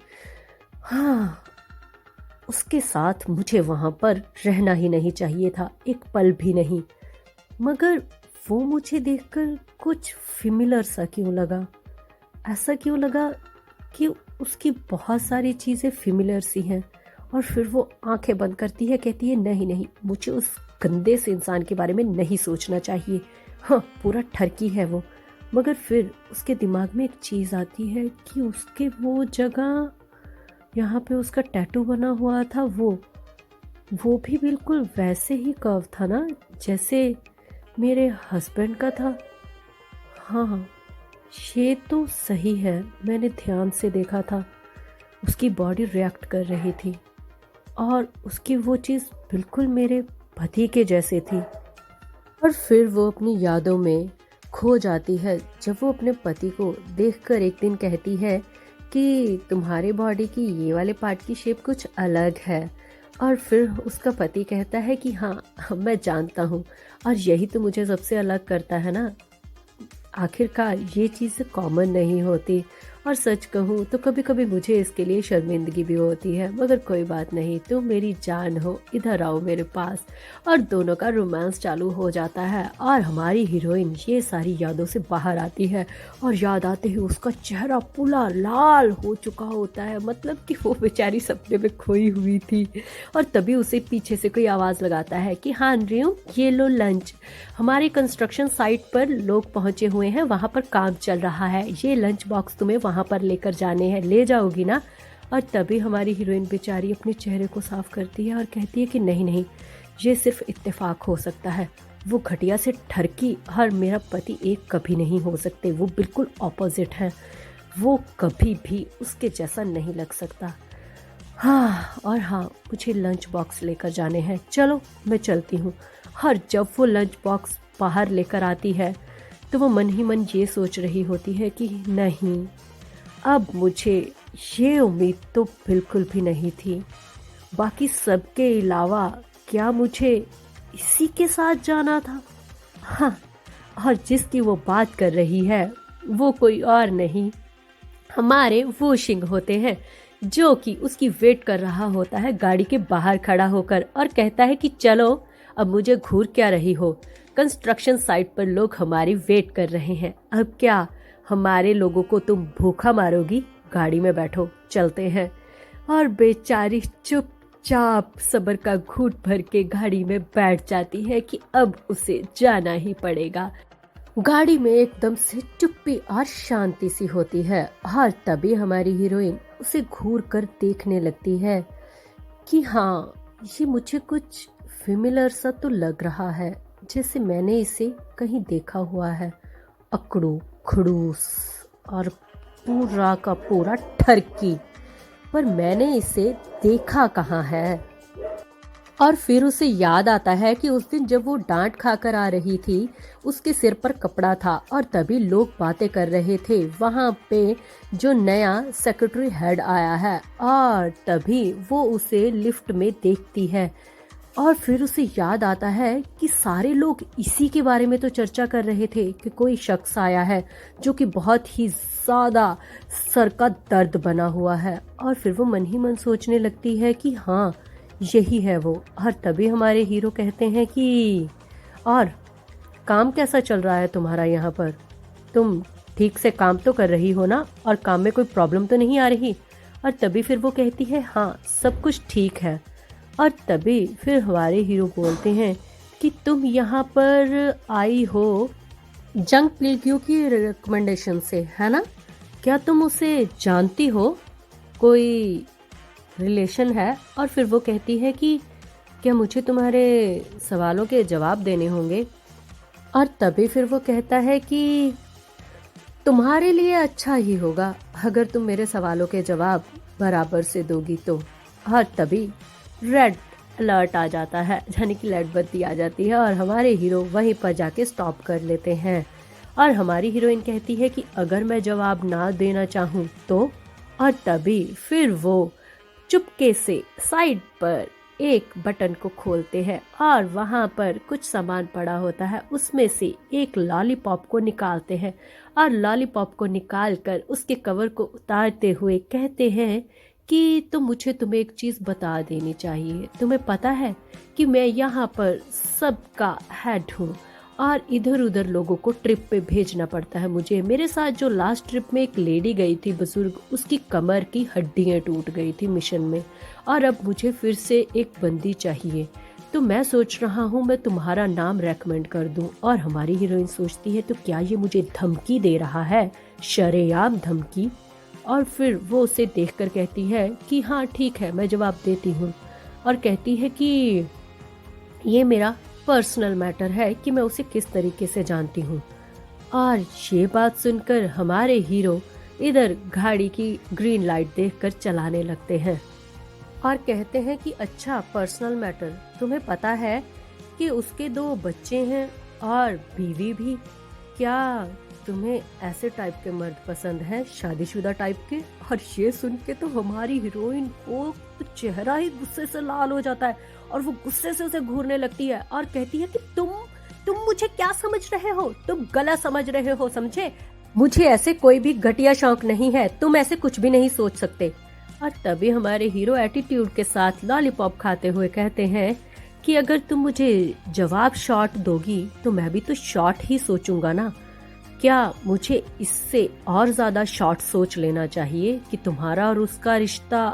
हाँ, उसके साथ मुझे वहां पर रहना ही नहीं चाहिए था, एक पल भी नहीं। मगर वो मुझे देखकर कुछ फिमिलर सा क्यों लगा? ऐसा क्यों लगा कि उसकी बहुत सारी चीज़ें फिमिलर सी हैं? और फिर वो आंखें बंद करती है, कहती है नहीं नहीं, मुझे उस गंदे से इंसान के बारे में नहीं सोचना चाहिए। हाँ, पूरा ठरकी है वो। मगर फिर उसके दिमाग में एक चीज़ आती है कि उसके वो जगह यहाँ पे उसका टैटू बना हुआ था, वो भी बिल्कुल वैसे ही कर्व था ना जैसे मेरे हस्बैंड का था। हाँ, ये तो सही है, मैंने ध्यान से देखा था, उसकी बॉडी रिएक्ट कर रही थी और उसकी वो चीज़ बिल्कुल मेरे पति के जैसे थी। और फिर वो अपनी यादों में खो जाती है जब वो अपने पति को देखकर एक दिन कहती है कि तुम्हारे बॉडी की ये वाले पार्ट की शेप कुछ अलग है। और फिर उसका पति कहता है कि हाँ, मैं जानता हूँ, और यही तो मुझे सबसे अलग करता है ना। आखिरकार ये चीज़ें कॉमन नहीं होती, और सच कहूँ तो कभी कभी मुझे इसके लिए शर्मिंदगी भी होती है, मगर कोई बात नहीं, तुम मेरी जान हो, इधर आओ मेरे पास। और दोनों का रोमांस चालू हो जाता है और हमारी हीरोइन ये सारी यादों से बाहर आती है, और याद आते ही उसका चेहरा पूरा लाल हो चुका होता है, मतलब कि वो बेचारी सपने में खोई हुई थी। और तभी उसे पीछे से कोई आवाज़ लगाता है कि हाँ रियो, ये लो लंच, हमारे कंस्ट्रक्शन साइट पर लोग पहुंचे हुए हैं, वहाँ पर काम चल रहा है, ये लंच बॉक्स तुम्हें वहाँ पर लेकर जाने हैं, ले जाओगी ना? और तभी हमारी हीरोइन बेचारी अपने चेहरे को साफ करती है और कहती है कि नहीं नहीं, ये सिर्फ इत्तेफाक हो सकता है, वो घटिया से ठरकी और मेरा पति एक कभी नहीं हो सकते, वो बिल्कुल ऑपोजिट है, वो कभी भी उसके जैसा नहीं लग सकता। हाँ, और हाँ, मुझे लंच बॉक्स लेकर जाने हैं, चलो मैं चलती हूँ। और जब वो लंच बॉक्स बाहर लेकर आती है तो वो मन ही मन ये सोच रही होती है कि नहीं, अब मुझे ये उम्मीद तो बिल्कुल भी नहीं थी, बाकी सबके अलावा क्या मुझे इसी के साथ जाना था? हाँ, और जिसकी वो बात कर रही है वो कोई और नहीं, हमारे वॉशिंग होते हैं, जो कि उसकी वेट कर रहा होता है गाड़ी के बाहर खड़ा होकर, और कहता है कि चलो, अब मुझे घूर क्या रही हो, कंस्ट्रक्शन साइट पर लोग हमारी वेट कर रहे हैं, अब क्या हमारे लोगों को तुम भूखा मारोगी? गाड़ी में बैठो, चलते हैं। और बेचारी चुपचाप सब्र का घूंट भर के गाड़ी में बैठ जाती है कि अब उसे जाना ही पड़ेगा। गाड़ी में एकदम से चुप्पी और शांति सी होती है, और तभी हमारी हीरोइन उसे घूर कर देखने लगती है कि हाँ, ये मुझे कुछ फिमिलर सा तो लग रहा है, जैसे मैंने इसे कहीं देखा हुआ है। अकड़ू खड़ूस और पूरा का पूरा ठरकी, पर मैंने इसे देखा कहाँ है? और फिर उसे याद आता है कि उस दिन जब वो डांट खाकर आ रही थी, उसके सिर पर कपड़ा था, और तभी लोग बातें कर रहे थे वहाँ पे जो नया सेक्रेटरी हेड आया है, और तभी वो उसे लिफ्ट में देखती है। और फिर उसे याद आता है कि सारे लोग इसी के बारे में तो चर्चा कर रहे थे कि कोई शख्स आया है जो कि बहुत ही ज़्यादा सर का दर्द बना हुआ है। और फिर वो मन ही मन सोचने लगती है कि हाँ, यही है वो। और तभी हमारे हीरो कहते हैं कि और काम कैसा चल रहा है तुम्हारा यहाँ पर? तुम ठीक से काम तो कर रही हो ना, और काम में कोई प्रॉब्लम तो नहीं आ रही? और तभी फिर वो कहती है हाँ, सब कुछ ठीक है। और तभी फिर हमारे हीरो बोलते हैं कि तुम यहाँ पर आई हो जंग प्लेग्यू की रिकमेंडेशन से, है ना? क्या तुम उसे जानती हो? कोई रिलेशन है। और फिर वो कहती है कि क्या मुझे तुम्हारे सवालों के जवाब देने होंगे। और तभी फिर वो कहता है कि तुम्हारे लिए अच्छा ही होगा अगर तुम मेरे सवालों के जवाब बराबर से दोगी तो। और तभी रेड अलर्ट आ जाता है, यानी कि लाइट बत्ती आ जाती है और हमारे हीरो वहीं पर जाके स्टॉप कर लेते हैं। और हमारी हीरोइन कहती है कि अगर मैं जवाब ना देना चाहूँ तो। और तभी फिर वो चुपके से साइड पर एक बटन को खोलते हैं और वहां पर कुछ सामान पड़ा होता है, उसमें से एक लॉलीपॉप को निकालते हैं। और लॉलीपॉप को निकालकर उसके कवर को उतारते हुए कहते हैं कि तो मुझे तुम्हें एक चीज़ बता देनी चाहिए। तुम्हें पता है कि मैं यहाँ पर सबका हेड हूँ और इधर उधर लोगों को ट्रिप पे भेजना पड़ता है मुझे। मेरे साथ जो लास्ट ट्रिप में एक लेडी गई थी बुजुर्ग, उसकी कमर की हड्डियाँ टूट गई थी मिशन में, और अब मुझे फिर से एक बंदी चाहिए। तो मैं सोच रहा हूँ मैं तुम्हारा नाम रेकमेंड कर दूँ। और हमारी हीरोइन सोचती है तो क्या ये मुझे धमकी दे रहा है, शरेआम धमकी। और फिर वो उसे देखकर कहती है कि हाँ ठीक है, मैं जवाब देती हूँ। और कहती है कि ये मेरा पर्सनल मैटर है कि मैं उसे किस तरीके से जानती हूँ। और ये बात सुनकर हमारे हीरो इधर गाड़ी की ग्रीन लाइट देखकर चलाने लगते हैं और कहते हैं कि अच्छा पर्सनल मैटर, तुम्हें पता है कि उसके 2 बच्चे हैं और बीवी भी। क्या तुम्हें ऐसे टाइप के मर्द पसंद हैं, शादीशुदा टाइप के? और ये सुन के तो हमारी हीरोइन को तो चेहरा ही गुस्से से लाल हो जाता है और वो गुस्से से उसे घूरने लगती है और कहती है कि तुम मुझे क्या समझ रहे हो, तुम गलत समझ रहे हो, समझे? मुझे ऐसे कोई भी घटिया शौक नहीं है, तुम ऐसे कुछ भी नहीं सोच सकते। और तभी हमारे हीरो एटीट्यूड के साथ लॉलीपॉप खाते हुए कहते हैं कि अगर तुम मुझे जवाब शॉर्ट दोगी तो मैं भी तो शॉर्ट ही सोचूंगा ना। क्या मुझे इससे और ज्यादा शॉर्ट सोच लेना चाहिए कि तुम्हारा और उसका रिश्ता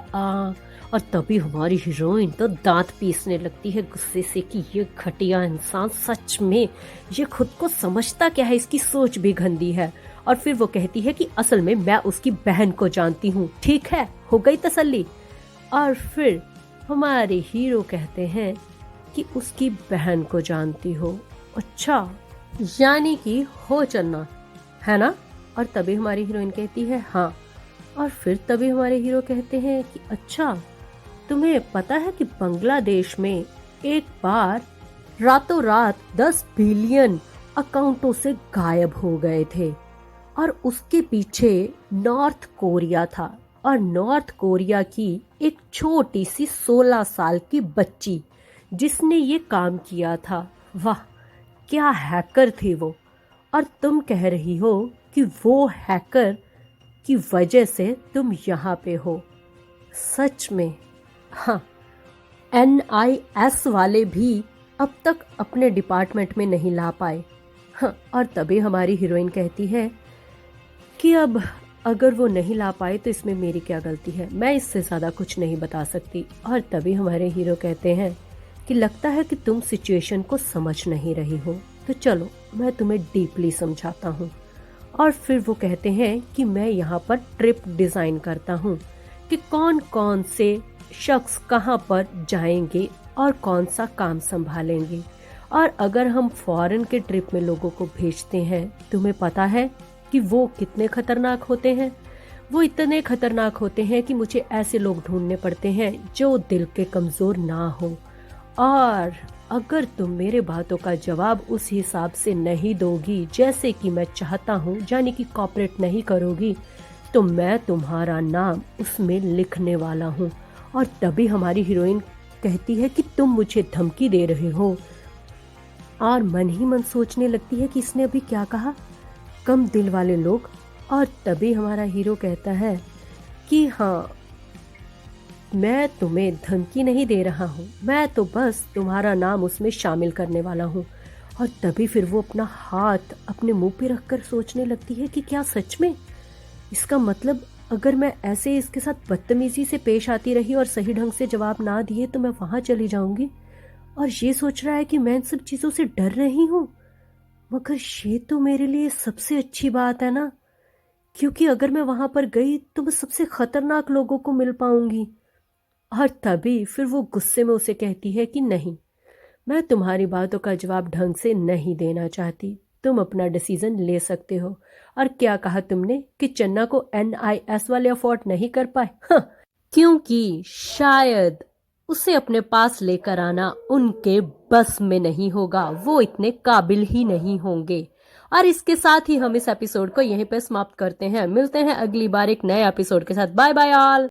और तभी हमारी हीरोइन तो दांत पीसने लगती है गुस्से से कि ये घटिया इंसान सच में ये खुद को समझता क्या है, इसकी सोच भी गंदी है। और फिर वो कहती है कि असल में मैं उसकी बहन को जानती हूँ। ठीक है, हो गई तसल्ली। और फिर हमारे हीरो कहते हैं कि उसकी बहन को जानती हो, अच्छा यानी कि हो चलना है ना। और तभी हमारी हीरोइन कहती है हाँ। और फिर तभी हमारे हीरो कहते हैं कि अच्छा तुम्हें पता है कि बांग्लादेश में एक बार रातों रात 10 बिलियन अकाउंटों से गायब हो गए थे और उसके पीछे नॉर्थ कोरिया था। और नॉर्थ कोरिया की एक छोटी सी 16 साल की बच्ची जिसने ये काम किया था। वाह क्या हैकर थे वो। और तुम कह रही हो कि वो हैकर की वजह से तुम यहाँ पे हो। सच में हाँ, NIS वाले भी अब तक अपने डिपार्टमेंट में नहीं ला पाए। हाँ, और तभी हमारी हीरोइन कहती है कि अब अगर वो नहीं ला पाए तो इसमें मेरी क्या गलती है, मैं इससे ज़्यादा कुछ नहीं बता सकती। और तभी हमारे हीरो कहते हैं कि लगता है कि तुम सिचुएशन को समझ नहीं रही हो, तो चलो मैं तुम्हें डीपली समझाता हूँ। और फिर वो कहते हैं कि मैं यहाँ पर ट्रिप डिज़ाइन करता हूँ कि कौन कौन से शख्स कहाँ पर जाएंगे और कौन सा काम संभालेंगे। और अगर हम फॉरेन के ट्रिप में लोगों को भेजते हैं, तुम्हें पता है कि वो कितने खतरनाक होते हैं। वो इतने खतरनाक होते हैं कि मुझे ऐसे लोग ढूंढने पड़ते हैं जो दिल के कमज़ोर ना हो। और अगर तुम मेरे बातों का जवाब उस हिसाब से नहीं दोगी जैसे कि मैं चाहता हूँ, यानी कि कॉपरेट नहीं करोगी, तो मैं तुम्हारा नाम उसमें लिखने वाला हूँ। और तभी हमारी हीरोइन कहती है कि तुम मुझे धमकी दे रहे हो। और मन ही मन सोचने लगती है कि इसने अभी क्या कहा, कम दिल वाले लोग। और तभी हमारा हीरो कहता है कि हाँ, मैं तुम्हें धमकी नहीं दे रहा हूँ, मैं तो बस तुम्हारा नाम उसमें शामिल करने वाला हूँ। और तभी फिर वो अपना हाथ अपने मुंह पे रखकर सोचने लगती है कि क्या सच में, इसका मतलब अगर मैं ऐसे इसके साथ बदतमीजी से पेश आती रही और सही ढंग से जवाब ना दिए तो मैं वहां चली जाऊंगी। और ये सोच रहा है कि मैं इन सब चीजों से डर रही हूँ, मगर ये तो मेरे लिए सबसे अच्छी बात है ना क्योंकि अगर मैं वहां पर गई तो मैं सबसे खतरनाक लोगों को मिल पाऊंगी। और तभी फिर वो गुस्से में उसे कहती है कि नहीं, मैं तुम्हारी बातों का जवाब ढंग से नहीं देना चाहती, तुम अपना डिसीजन ले सकते हो। और क्या कहा तुमने कि चन्ना को NIS वाले अफोर्ड नहीं कर पाए? हाँ, क्योंकि शायद उसे अपने पास लेकर आना उनके बस में नहीं होगा, वो इतने काबिल ही नहीं होंगे। और इसके साथ ही हम इस एपिसोड को यहीं पे समाप्त करते हैं। मिलते हैं अगली बार एक नए एपिसोड के साथ। Bye bye all.